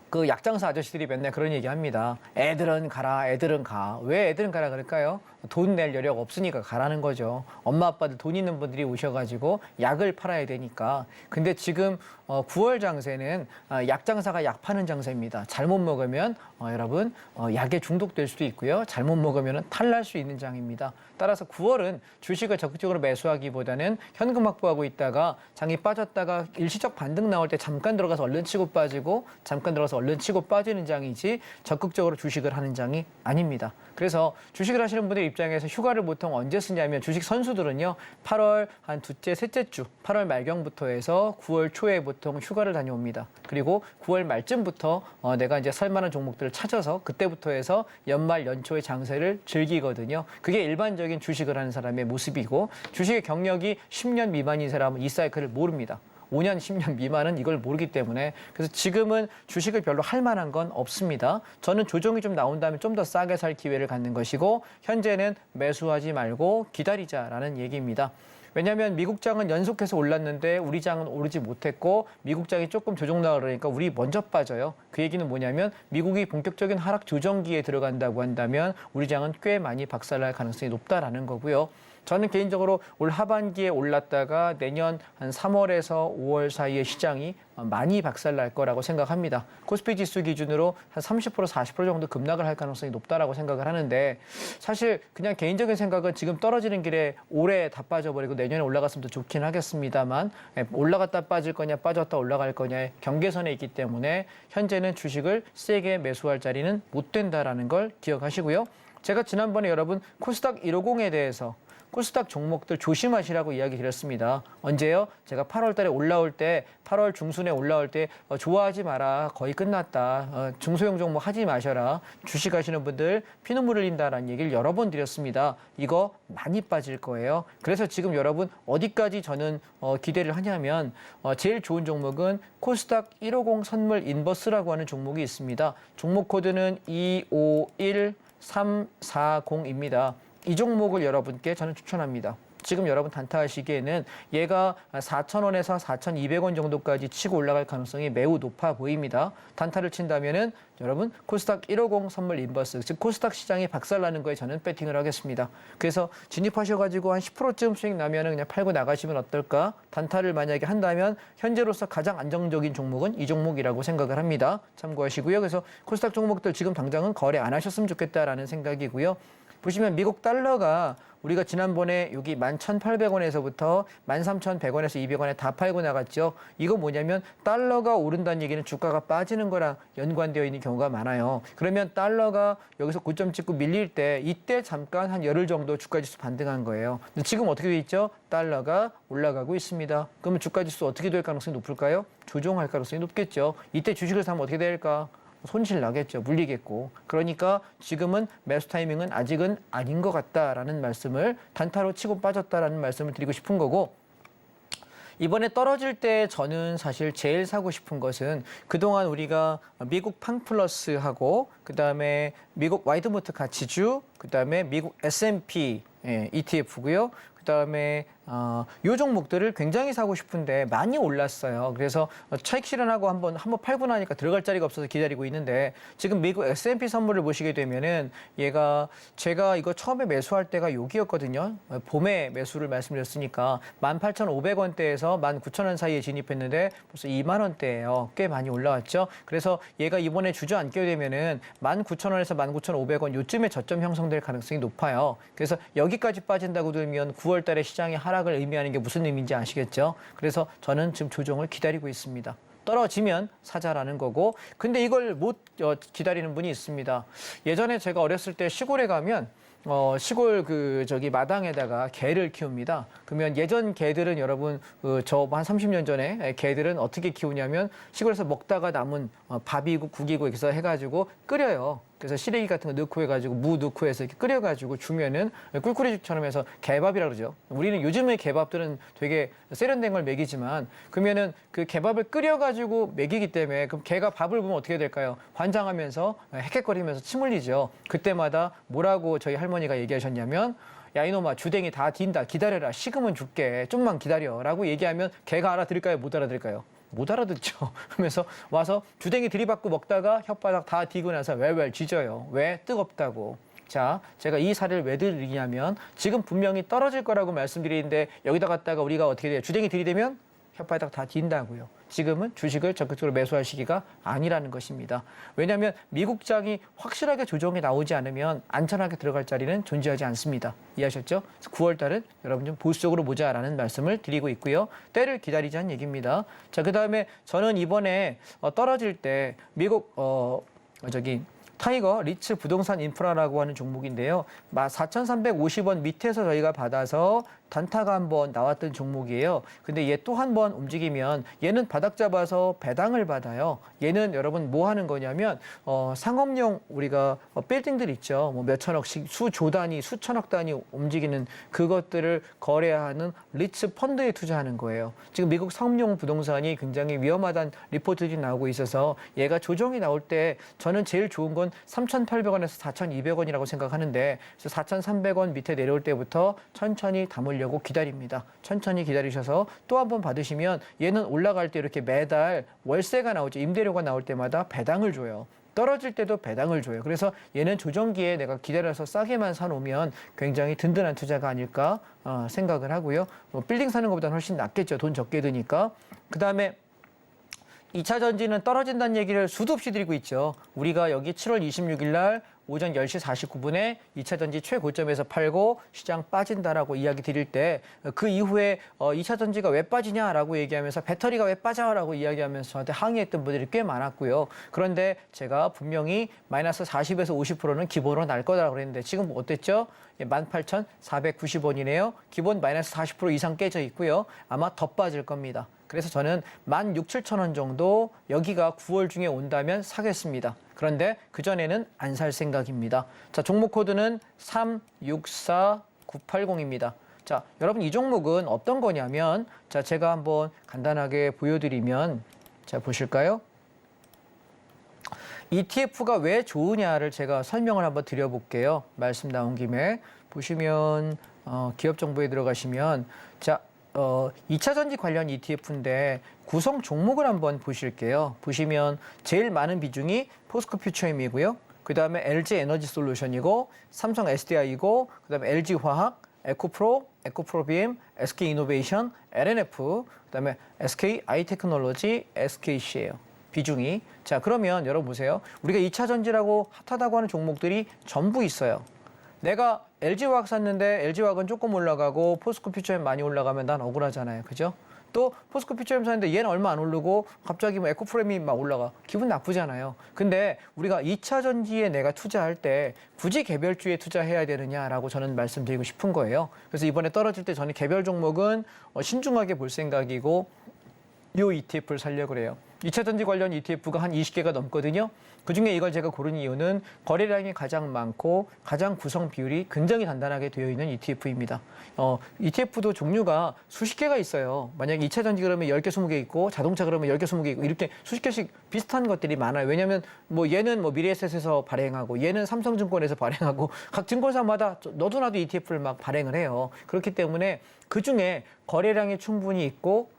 그 약장사 아저씨들이 맨날 그런 얘기 합니다. 애들은 가라, 애들은 가. 왜 애들은 가라 그럴까요? 돈 낼 여력 없으니까 가라는 거죠. 엄마 아빠들 돈 있는 분들이 오셔가지고 약을 팔아야 되니까. 근데 지금 9월 장세는 약장사가 약 파는 장세입니다. 잘못 먹으면 여러분 약에 중독될 수도 있고요. 잘못 먹으면 탈날 수 있는 장입니다. 따라서 9월은 주식을 적극적으로 매수하기보다는 현금 확보하고 있다가 장이 빠졌다가 일시적 반등 나올 때 잠깐 들어가서 얼른 치고 빠지고 잠깐 들어가서 얼른 치고 빠지는 장이지 적극적으로 주식을 하는 장이 아닙니다. 그래서 주식을 하시는 분들 입장에서 휴가를 보통 언제 쓰냐면 주식 선수들은요. 8월 한 두째, 셋째 주 8월 말경부터 해서 9월 초에 보통 휴가를 다녀옵니다. 그리고 9월 말쯤부터 내가 이제 살만한 종목들을 찾아서 그때부터 해서 연말 연초의 장세를 즐기거든요. 그게 일반적인 주식을 하는 사람의 모습이고 주식의 경력이 10년 미만인 사람은 이 사이클을 모릅니다. 5년, 10년 미만은 이걸 모르기 때문에 그래서 지금은 주식을 별로 할 만한 건 없습니다. 저는 조정이 좀 나온다면 좀 더 싸게 살 기회를 갖는 것이고 현재는 매수하지 말고 기다리자라는 얘기입니다. 왜냐하면 미국장은 연속해서 올랐는데 우리 장은 오르지 못했고 미국장이 조금 조정 나오려니까 그러니까 우리 먼저 빠져요. 그 얘기는 뭐냐면 미국이 본격적인 하락 조정기에 들어간다고 한다면 우리 장은 꽤 많이 박살날 가능성이 높다라는 거고요. 저는 개인적으로 올 하반기에 올랐다가 내년 한 3월에서 5월 사이에 시장이 많이 박살날 거라고 생각합니다. 코스피 지수 기준으로 한 30%, 40% 정도 급락을 할 가능성이 높다라고 생각을 하는데 사실 그냥 개인적인 생각은 지금 떨어지는 길에 올해 다 빠져버리고 내년에 올라갔으면 더 좋긴 하겠습니다만 올라갔다 빠질 거냐 빠졌다 올라갈 거냐의 경계선에 있기 때문에 현재는 주식을 세게 매수할 자리는 못 된다라는 걸 기억하시고요. 제가 지난번에 여러분 코스닥 150에 대해서 코스닥 종목들 조심하시라고 이야기 드렸습니다. 언제요? 제가 8월 달에 올라올 때 8월 중순에 올라올 때 좋아하지 마라. 거의 끝났다. 중소형 종목 하지 마셔라. 주식하시는 분들 피눈물 흘린다라는 얘기를 여러 번 드렸습니다. 이거 많이 빠질 거예요. 그래서 지금 여러분 어디까지 저는 기대를 하냐면 제일 좋은 종목은 코스닥 150 선물 인버스라고 하는 종목이 있습니다. 종목 코드는 251340입니다. 이 종목을 여러분께 저는 추천합니다. 지금 여러분 단타하시기에는 얘가 4,000원에서 4,200원 정도까지 치고 올라갈 가능성이 매우 높아 보입니다. 단타를 친다면은 여러분 코스닥 150 선물 인버스, 즉 코스닥 시장이 박살나는 거에 저는 배팅을 하겠습니다. 그래서 진입하셔가지고 한 10%쯤 수익 나면은 그냥 팔고 나가시면 어떨까? 단타를 만약에 한다면 현재로서 가장 안정적인 종목은 이 종목이라고 생각을 합니다. 참고하시고요. 그래서 코스닥 종목들 지금 당장은 거래 안 하셨으면 좋겠다라는 생각이고요. 보시면 미국 달러가 우리가 지난번에 여기 11,800원에서부터 13,100원에서 200원에 다 팔고 나갔죠. 이거 뭐냐면 달러가 오른다는 얘기는 주가가 빠지는 거랑 연관되어 있는 경우가 많아요. 그러면 달러가 여기서 고점 찍고 밀릴 때 이때 잠깐 한 열흘 정도 주가지수 반등한 거예요. 근데 지금 어떻게 돼 있죠? 달러가 올라가고 있습니다. 그러면 주가지수 어떻게 될 가능성이 높을까요? 조정할 가능성이 높겠죠. 이때 주식을 사면 어떻게 될까? 손실 나겠죠. 물리겠고. 그러니까 지금은 매수 타이밍은 아직은 아닌 것 같다라는 말씀을 단타로 치고 빠졌다라는 말씀을 드리고 싶은 거고 이번에 떨어질 때 저는 사실 제일 사고 싶은 것은 그동안 우리가 미국 팡플러스하고 그다음에 미국 와이드모트 가치주, 그다음에 미국 S&P ETF고요. 그다음에 요 종목들을 굉장히 사고 싶은데 많이 올랐어요. 그래서 차익 실현하고 한번 팔고 나니까 들어갈 자리가 없어서 기다리고 있는데 지금 미국 S&P 선물을 보시게 되면은 얘가 제가 이거 처음에 매수할 때가 여기였거든요. 봄에 매수를 말씀드렸으니까 18,500원대에서 19,000원 사이에 진입했는데 벌써 2만 원대예요. 꽤 많이 올라왔죠. 그래서 얘가 이번에 주저앉게 되면은 19,000원에서 19,500원 요쯤에 저점 형성될 가능성이 높아요. 그래서 여기까지 빠진다고 들면 9월 달에 시장의 하락을 의미하는 게 무슨 의미인지 아시겠죠? 그래서 저는 지금 조정을 기다리고 있습니다. 떨어지면 사자라는 거고, 근데 이걸 못 기다리는 분이 있습니다. 예전에 제가 어렸을 때 시골에 가면 시골 마당에다가 개를 키웁니다. 그러면 예전 개들은 여러분 저 한 30년 전에 개들은 어떻게 키우냐면 시골에서 먹다가 남은 밥이고 국이고 이렇게 해서 해가지고 끓여요. 그래서 시래기 같은 거 넣고 해가지고 무 넣고 해서 이렇게 끓여가지고 주면은 꿀꿀이죽처럼 해서 개밥이라 그러죠. 우리는 요즘의 개밥들은 되게 세련된 걸 먹이지만 그러면은 그 개밥을 끓여가지고 먹이기 때문에 그럼 개가 밥을 보면 어떻게 될까요? 환장하면서 헥헥거리면서 침 흘리죠. 그때마다 뭐라고 저희 할머니가 얘기하셨냐면 야 이놈아 주댕이 다 딘다 기다려라 식으면 줄게 좀만 기다려라고 얘기하면 개가 알아들을까요? 못 알아들을까요? 못 알아듣죠. 그러면서 와서 주댕이 들이받고 먹다가 혓바닥 다 디고 나서 웰웰 짖어요. 왜? 뜨겁다고. 자, 제가 이 사례를 왜 드리냐면 지금 분명히 떨어질 거라고 말씀드리는데 여기다 갖다가 우리가 어떻게 돼요? 주댕이 들이대면 혓바닥 다 딘다고요. 지금은 주식을 적극적으로 매수할 시기가 아니라는 것입니다. 왜냐하면 미국장이 확실하게 조정이 나오지 않으면 안전하게 들어갈 자리는 존재하지 않습니다. 이해하셨죠? 9월 달은 여러분 좀 보수적으로 보자라는 말씀을 드리고 있고요. 때를 기다리자는 얘기입니다. 자, 그다음에 저는 이번에 떨어질 때 미국 타이거 리츠 부동산 인프라라고 하는 종목인데요. 4,350원 밑에서 저희가 받아서 단타가 한번 나왔던 종목이에요. 근데 얘 또 한 번 움직이면 얘는 바닥 잡아서 배당을 받아요. 얘는 여러분 뭐 하는 거냐면 상업용 우리가 빌딩들 있죠. 뭐 몇천억씩 수조 단위, 수천억 단위 움직이는 그것들을 거래하는 리츠 펀드에 투자하는 거예요. 지금 미국 상업용 부동산이 굉장히 위험하다는 리포트들이 나오고 있어서 얘가 조정이 나올 때 저는 제일 좋은 건 3,800원에서 4,200원이라고 생각하는데 그래서 4,300원 밑에 내려올 때부터 천천히 담으려고 기다립니다. 천천히 기다리셔서 또 한 번 받으시면 얘는 올라갈 때 이렇게 매달 월세가 나오죠. 임대료가 나올 때마다 배당을 줘요. 떨어질 때도 배당을 줘요. 그래서 얘는 조정기에 내가 기다려서 싸게만 사놓으면 굉장히 든든한 투자가 아닐까 생각을 하고요. 뭐 빌딩 사는 것보다는 훨씬 낫겠죠. 돈 적게 드니까. 그다음에 2차 전지는 떨어진다는 얘기를 수도 없이 드리고 있죠. 우리가 여기 7월 26일 날 오전 10시 49분에 2차 전지 최고점에서 팔고 시장 빠진다라고 이야기 드릴 때 그 이후에 2차 전지가 왜 빠지냐라고 얘기하면서 배터리가 왜 빠져라고 이야기하면서 저한테 항의했던 분들이 꽤 많았고요. 그런데 제가 분명히 마이너스 40에서 50%는 기본으로 날 거다라고 그랬는데 지금 어땠죠? 18,490원이네요. 기본 마이너스 40% 이상 깨져 있고요. 아마 더 빠질 겁니다. 그래서 저는 16,700원 정도 여기가 9월 중에 온다면 사겠습니다. 그런데 그전에는 안 살 생각입니다. 자, 종목 코드는 364980입니다. 자, 여러분 이 종목은 어떤 거냐면 자, 제가 한번 간단하게 보여드리면 자, 보실까요? ETF가 왜 좋으냐를 제가 설명을 한번 드려볼게요. 말씀 나온 김에 보시면 기업 정보에 들어가시면 자, 2차 전지 관련 ETF인데 구성 종목을 한번 보실게요. 보시면 제일 많은 비중이 포스코 퓨처임이고요. 그 다음에 LG 에너지 솔루션이고 삼성 SDI이고 그 다음에 LG 화학, 에코프로, 에코프로비엠, SK 이노베이션, LNF, 그 다음에 SK 아이테크놀로지, SKC예요. 비중이. 자, 그러면 여러분 보세요. 우리가 2차 전지라고 핫하다고 하는 종목들이 전부 있어요. 내가 LG화학 샀는데 LG화학은 조금 올라가고 포스코 퓨처엠 많이 올라가면 난 억울하잖아요. 그죠? 또 포스코 퓨처엠 샀는데 얘는 얼마 안 오르고 갑자기 뭐 에코프레임이 막 올라가. 기분 나쁘잖아요. 근데 우리가 2차 전지에 내가 투자할 때 굳이 개별주에 투자해야 되느냐라고 저는 말씀드리고 싶은 거예요. 그래서 이번에 떨어질 때 저는 개별 종목은 신중하게 볼 생각이고 요 ETF를 살려고 그래요. 2차 전지 관련 ETF가 한 20개가 넘거든요. 그중에 이걸 제가 고른 이유는 거래량이 가장 많고 가장 구성 비율이 굉장히 단단하게 되어 있는 ETF입니다. ETF도 종류가 수십 개가 있어요. 만약에 2차 전지 그러면 10개, 20개 있고 자동차 그러면 10개, 20개 있고 이렇게 수십 개씩 비슷한 것들이 많아요. 왜냐하면 뭐 얘는 뭐 미래에셋에서 발행하고 얘는 삼성증권에서 발행하고 각 증권사마다 너도 나도 ETF를 막 발행을 해요. 그렇기 때문에 그중에 거래량이 충분히 있고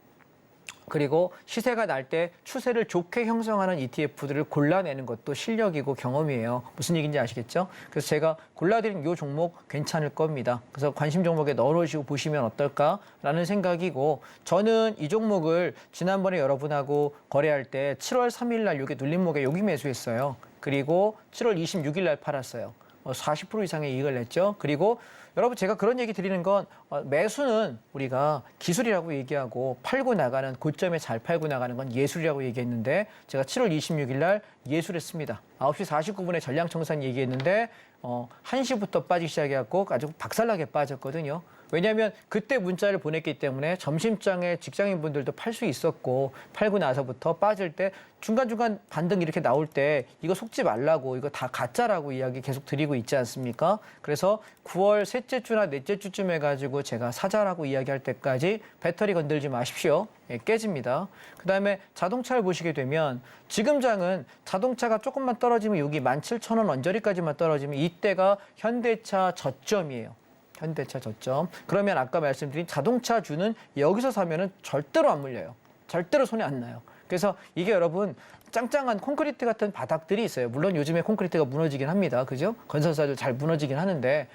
그리고 시세가 날 때 추세를 좋게 형성하는 ETF들을 골라내는 것도 실력이고 경험이에요. 무슨 얘기인지 아시겠죠? 그래서 제가 골라드린 이 종목 괜찮을 겁니다. 그래서 관심 종목에 넣어놓으시고 보시면 어떨까라는 생각이고 저는 이 종목을 지난번에 여러분하고 거래할 때 7월 3일 날 여기 눌림목에 여기 매수했어요. 그리고 7월 26일 날 팔았어요. 40% 이상의 이익을 냈죠. 그리고 여러분 제가 그런 얘기 드리는 건 매수는 우리가 기술이라고 얘기하고 팔고 나가는 고점에 잘 팔고 나가는 건 예술이라고 얘기했는데 제가 7월 26일 날 예술했습니다. 9시 49분에 전량청산 얘기했는데 1시부터 빠지기 시작해갖고 아주 박살나게 빠졌거든요. 왜냐하면 그때 문자를 보냈기 때문에 점심장에 직장인분들도 팔 수 있었고 팔고 나서부터 빠질 때 중간중간 반등 이렇게 나올 때 이거 속지 말라고 이거 다 가짜라고 이야기 계속 드리고 있지 않습니까? 그래서 9월 셋째 주나 넷째 주쯤 해가지고 제가 사자라고 이야기할 때까지 배터리 건들지 마십시오. 예, 깨집니다. 그다음에 자동차를 보시게 되면 지금 장은 자동차가 조금만 떨어지면 여기 17,000원 언저리까지만 떨어지면 이때가 현대차 저점이에요. 현대차 저점. 그러면 아까 말씀드린 자동차주는 여기서 사면은 절대로 안 물려요. 절대로 손에 안 나요. 그래서 이게 여러분 짱짱한 콘크리트 같은 바닥들이 있어요. 물론 요즘에 콘크리트가 무너지긴 합니다. 그죠? 건설사도 잘 무너지긴 하는데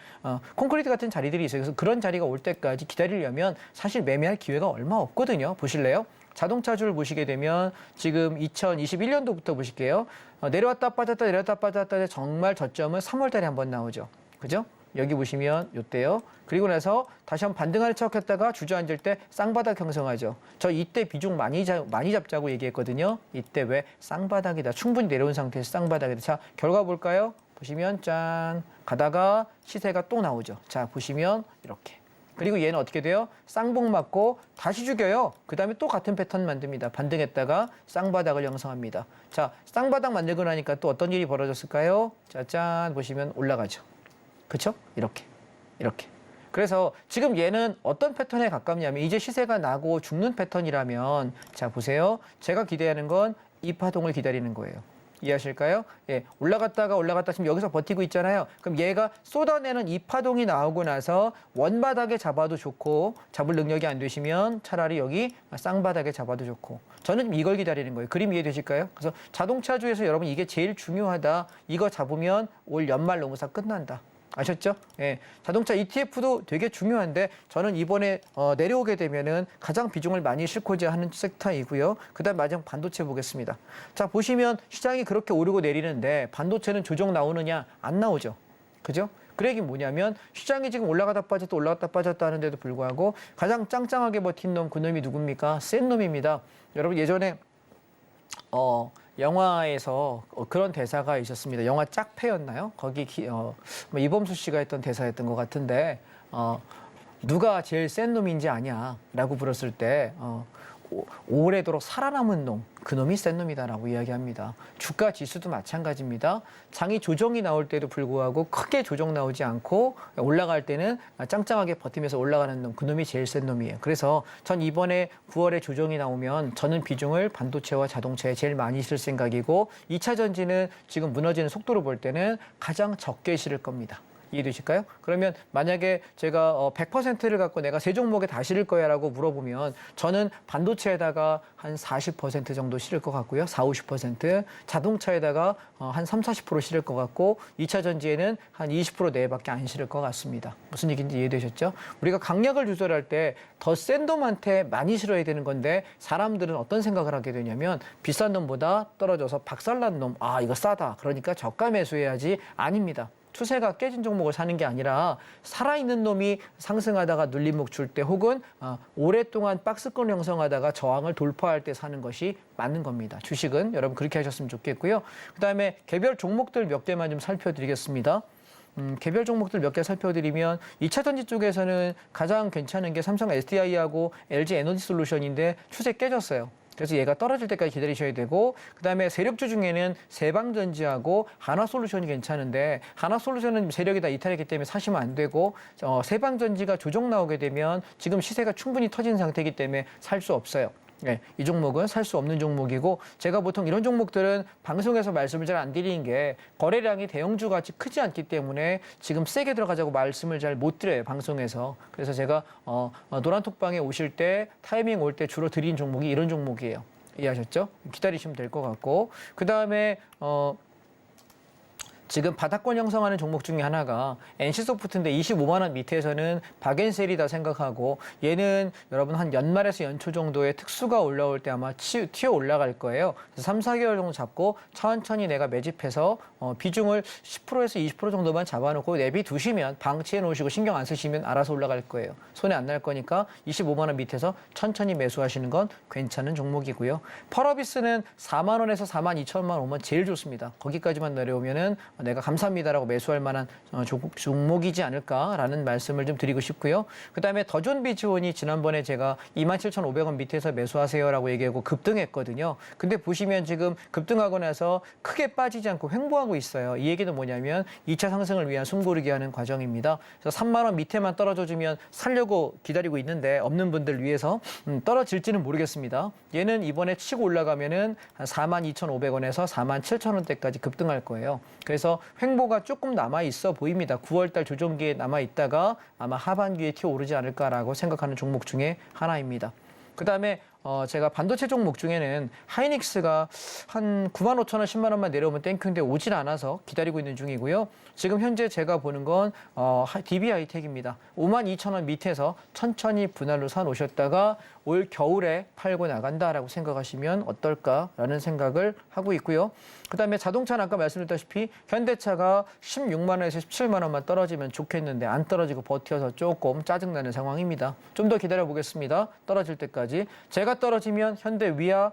콘크리트 같은 자리들이 있어요. 그래서 그런 자리가 올 때까지 기다리려면 사실 매매할 기회가 얼마 없거든요. 보실래요? 자동차주를 보시게 되면 지금 2021년도부터 보실게요. 내려왔다 빠졌다 내려왔다 빠졌다 정말 저점은 3월 달에 한번 나오죠. 그죠? 여기 보시면 요때요. 그리고 나서 다시 한번 반등하는 척했다가 주저앉을 때 쌍바닥 형성하죠. 저 이때 비중 많이 잡자고 얘기했거든요. 이때 왜 쌍바닥이다. 충분히 내려온 상태에서 쌍바닥이다. 자, 결과 볼까요? 보시면 짠 가다가 시세가 또 나오죠. 자, 보시면 이렇게. 그리고 얘는 어떻게 돼요? 쌍봉 맞고 다시 죽여요. 그 다음에 또 같은 패턴 만듭니다. 반등했다가 쌍바닥을 형성합니다. 자, 쌍바닥 만들고 나니까 또 어떤 일이 벌어졌을까요? 자, 짠 보시면 올라가죠. 그렇죠? 이렇게. 그래서 지금 얘는 어떤 패턴에 가깝냐면 이제 시세가 나고 죽는 패턴이라면 자 보세요. 제가 기대하는 건 이 파동을 기다리는 거예요. 이해하실까요? 예, 올라갔다 지금 여기서 버티고 있잖아요. 그럼 얘가 쏟아내는 이 파동이 나오고 나서 원바닥에 잡아도 좋고 잡을 능력이 안 되시면 차라리 여기 쌍바닥에 잡아도 좋고 저는 지금 이걸 기다리는 거예요. 그림 이해되실까요? 그래서 자동차주에서 여러분 이게 제일 중요하다. 이거 잡으면 올 연말 노무사 끝난다. 아셨죠? 예. 자동차 ETF도 되게 중요한데 저는 이번에 내려오게 되면은 가장 비중을 많이 싣고자 하는 섹터이고요. 그다음 마지막 반도체 보겠습니다. 자, 보시면 시장이 그렇게 오르고 내리는데 반도체는 조정 나오느냐? 안 나오죠. 그죠? 그 얘기는 뭐냐면 시장이 지금 올라갔다 빠졌다 하는데도 불구하고 가장 짱짱하게 버틴 놈, 그 놈이 누굽니까? 센 놈입니다. 여러분 예전에 영화에서 그런 대사가 있었습니다. 영화 짝패였나요? 거기 뭐 이범수 씨가 했던 대사였던 것 같은데 누가 제일 센 놈인지 아냐라고 물었을 때 오래도록 살아남은 놈, 그 놈이 센 놈이다라고 이야기합니다. 주가 지수도 마찬가지입니다. 장이 조정이 나올 때도 불구하고 크게 조정 나오지 않고 올라갈 때는 짱짱하게 버티면서 올라가는 놈, 그 놈이 제일 센 놈이에요. 그래서 전 이번에 9월에 조정이 나오면 저는 비중을 반도체와 자동차에 제일 많이 실을 생각이고 2차 전지는 지금 무너지는 속도로 볼 때는 가장 적게 실을 겁니다. 이해되실까요? 그러면 만약에 제가 100%를 갖고 내가 세 종목에 다 실을 거야 라고 물어보면 저는 반도체에다가 한 40% 정도 실을 것 같고요. 40~50%. 자동차에다가 한 30~40% 실을 것 같고 2차 전지에는 한 20% 내외밖에 안 실을 것 같습니다. 무슨 얘기인지 이해되셨죠? 우리가 강약을 조절할 때 더 센 놈한테 많이 실어야 되는 건데 사람들은 어떤 생각을 하게 되냐면 비싼 놈보다 떨어져서 박살난 놈. 아, 이거 싸다. 그러니까 저가 매수해야지. 아닙니다. 추세가 깨진 종목을 사는 게 아니라 살아있는 놈이 상승하다가 눌림목 줄 때 혹은 오랫동안 박스권 형성하다가 저항을 돌파할 때 사는 것이 맞는 겁니다. 주식은 여러분 그렇게 하셨으면 좋겠고요. 그다음에 개별 종목들 몇 개만 좀 살펴드리겠습니다. 개별 종목들 몇 개 살펴드리면 2차 전지 쪽에서는 가장 괜찮은 게 삼성 SDI하고 LG 에너지 솔루션인데 추세 깨졌어요. 그래서 얘가 떨어질 때까지 기다리셔야 되고 그다음에 세력주 중에는 세방전지하고 하나솔루션이 괜찮은데 하나솔루션은 세력이 다 이탈했기 때문에 사시면 안 되고 세방전지가 조정 나오게 되면 지금 시세가 충분히 터진 상태이기 때문에 살 수 없어요. 네, 이 종목은 살 수 없는 종목이고 제가 보통 이런 종목들은 방송에서 말씀을 잘 안 드리는 게 거래량이 대형주 같이 크지 않기 때문에 지금 세게 들어가자고 말씀을 잘 못 드려요, 방송에서. 그래서 제가 노란톡방에 오실 때 타이밍 올 때 주로 드린 종목이 이런 종목이에요. 이해하셨죠? 기다리시면 될 것 같고 그다음에 지금 바닥권 형성하는 종목 중에 하나가 NC소프트인데 25만 원 밑에서는 박앤셀이다 생각하고 얘는 여러분 한 연말에서 연초 정도의 특수가 올라올 때 아마 튀어 올라갈 거예요. 그래서 3, 4개월 정도 잡고 천천히 내가 매집해서 비중을 10%에서 20% 정도만 잡아놓고 내비 두시면 방치해 놓으시고 신경 안 쓰시면 알아서 올라갈 거예요. 손에 안 날 거니까 25만 원 밑에서 천천히 매수하시는 건 괜찮은 종목이고요. 펄어비스는 4만 원에서 4만 2천만 오면 제일 좋습니다. 거기까지만 내려오면은 내가 감사합니다라고 매수할 만한 종목이지 않을까라는 말씀을 좀 드리고 싶고요. 그다음에 더존비즈원이 지난번에 제가 27,500원 밑에서 매수하세요라고 얘기하고 급등했거든요. 근데 보시면 지금 급등하고 나서 크게 빠지지 않고 횡보하고 있어요. 이 얘기는 뭐냐면 2차 상승을 위한 숨고르기 하는 과정입니다. 그래서 3만 원 밑에만 떨어져주면 살려고 기다리고 있는데 없는 분들 위해서 떨어질지는 모르겠습니다. 얘는 이번에 치고 올라가면은 한 42,500원에서 47,000원대까지 급등할 거예요. 그래서 횡보가 조금 남아 있어 보입니다. 9월달 조정기에 남아 있다가 아마 하반기에 튀어오르지 않을까라고 생각하는 종목 중에 하나입니다. 그다음에 제가 반도체 종목 중에는 하이닉스가 한 9만 5천 원, 10만 원만 내려오면 땡큐인데 오질 않아서 기다리고 있는 중이고요. 지금 현재 제가 보는 건 DB하이텍입니다. 5만 2천 원 밑에서 천천히 분할로 사놓으셨다가 올 겨울에 팔고 나간다라고 생각하시면 어떨까라는 생각을 하고 있고요. 그다음에 자동차는 아까 말씀드렸다시피 현대차가 16만 원에서 17만 원만 떨어지면 좋겠는데 안 떨어지고 버텨서 조금 짜증나는 상황입니다. 좀 더 기다려 보겠습니다. 떨어질 때까지. 제가 떨어지면 현대위아,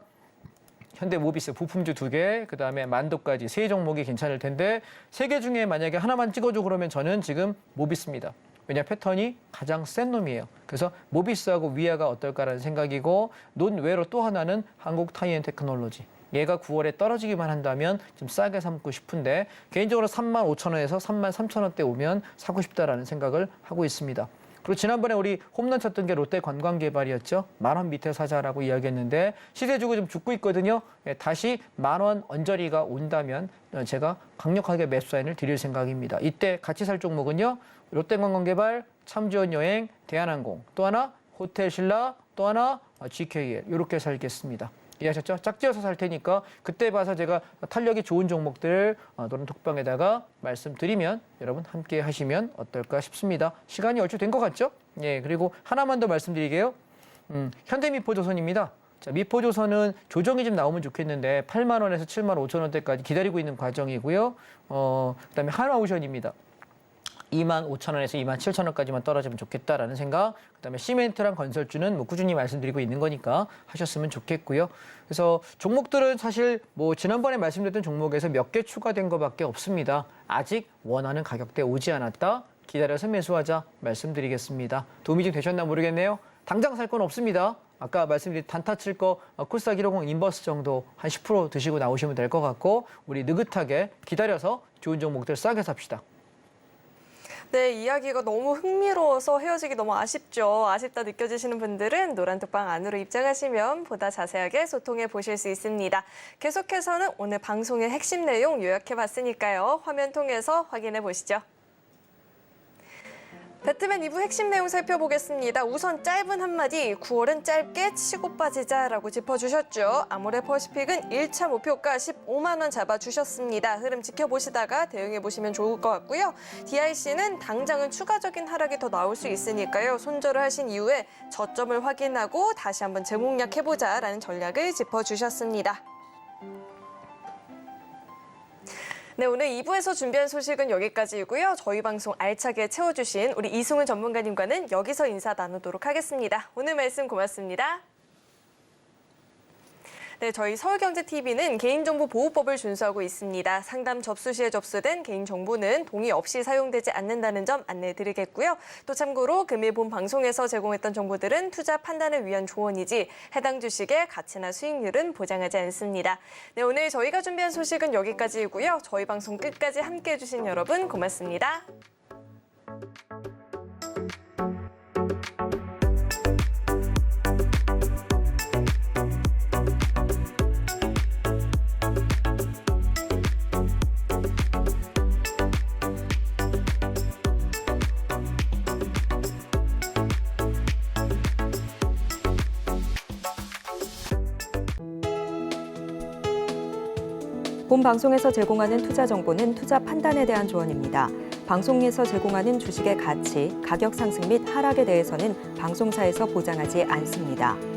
현대모비스 부품주 2개, 그다음에 만도까지 3종목이 괜찮을 텐데 3개 중에 만약에 하나만 찍어줘 그러면 저는 지금 모비스입니다. 왜냐 패턴이 가장 센 놈이에요. 그래서 모비스하고 위아가 어떨까라는 생각이고 논외로 또 하나는 한국타이앤테크놀로지. 얘가 9월에 떨어지기만 한다면 좀 싸게 삼고 싶은데 개인적으로 3만 5천 원에서 3만 3천 원대 오면 사고 싶다라는 생각을 하고 있습니다. 그리고 지난번에 우리 홈런 쳤던 게 롯데 관광개발이었죠. 10,000원 밑에 사자라고 이야기했는데 시세 주고 좀 죽고 있거든요. 다시 10,000원 언저리가 온다면 제가 강력하게 매수 사인을 드릴 생각입니다. 이때 같이 살 종목은요. 롯데 관광개발, 참지원여행, 대한항공, 또 하나 호텔신라, 또 하나 GKL 이렇게 살겠습니다. 이해하셨죠? 짝지어서 살 테니까 그때 봐서 제가 탄력이 좋은 종목들 노란톡방에다가 말씀드리면 여러분 함께 하시면 어떨까 싶습니다. 시간이 얼추 된 것 같죠? 예, 그리고 하나만 더 말씀드리게요. 현대미포조선입니다. 자, 미포조선은 조정이 좀 나오면 좋겠는데 8만 원에서 7만 5천 원대까지 기다리고 있는 과정이고요. 그다음에 한화오션입니다. 2만 5천 원에서 2만 7천 원까지만 떨어지면 좋겠다라는 생각. 그다음에 시멘트랑 건설주는 뭐 꾸준히 말씀드리고 있는 거니까 하셨으면 좋겠고요. 그래서 종목들은 사실 뭐 지난번에 말씀드렸던 종목에서 몇 개 추가된 것밖에 없습니다. 아직 원하는 가격대 오지 않았다. 기다려서 매수하자 말씀드리겠습니다. 도움이 좀 되셨나 모르겠네요. 당장 살 건 없습니다. 아까 말씀드린 단타 칠 거 코스닥 150 인버스 정도 한 10% 드시고 나오시면 될 것 같고 우리 느긋하게 기다려서 좋은 종목들 싸게 삽시다. 네, 이야기가 너무 흥미로워서 헤어지기 너무 아쉽죠. 아쉽다 느껴지시는 분들은 노란톡방 안으로 입장하시면 보다 자세하게 소통해 보실 수 있습니다. 계속해서는 오늘 방송의 핵심 내용 요약해 봤으니까요. 화면 통해서 확인해 보시죠. 배트맨 2부 핵심 내용 살펴보겠습니다. 우선 짧은 한마디, 9월은 짧게 치고 빠지자라고 짚어주셨죠. 아모레퍼시픽은 1차 목표가 15만 원 잡아주셨습니다. 흐름 지켜보시다가 대응해보시면 좋을 것 같고요. DIC는 당장은 추가적인 하락이 더 나올 수 있으니까요. 손절을 하신 이후에 저점을 확인하고 다시 한번 재공략해보자라는 전략을 짚어주셨습니다. 네, 오늘 2부에서 준비한 소식은 여기까지이고요. 저희 방송 알차게 채워주신 우리 이승훈 전문가님과는 여기서 인사 나누도록 하겠습니다. 오늘 말씀 고맙습니다. 네, 저희 서울경제TV는 개인정보보호법을 준수하고 있습니다. 상담 접수 시에 접수된 개인정보는 동의 없이 사용되지 않는다는 점 안내해드리겠고요. 또 참고로 금일 본 방송에서 제공했던 정보들은 투자 판단을 위한 조언이지 해당 주식의 가치나 수익률은 보장하지 않습니다. 네, 오늘 저희가 준비한 소식은 여기까지이고요. 저희 방송 끝까지 함께해 주신 여러분 고맙습니다. 본 방송에서 제공하는 투자 정보는 투자 판단에 대한 조언입니다. 방송에서 제공하는 주식의 가치, 가격 상승 및 하락에 대해서는 방송사에서 보장하지 않습니다.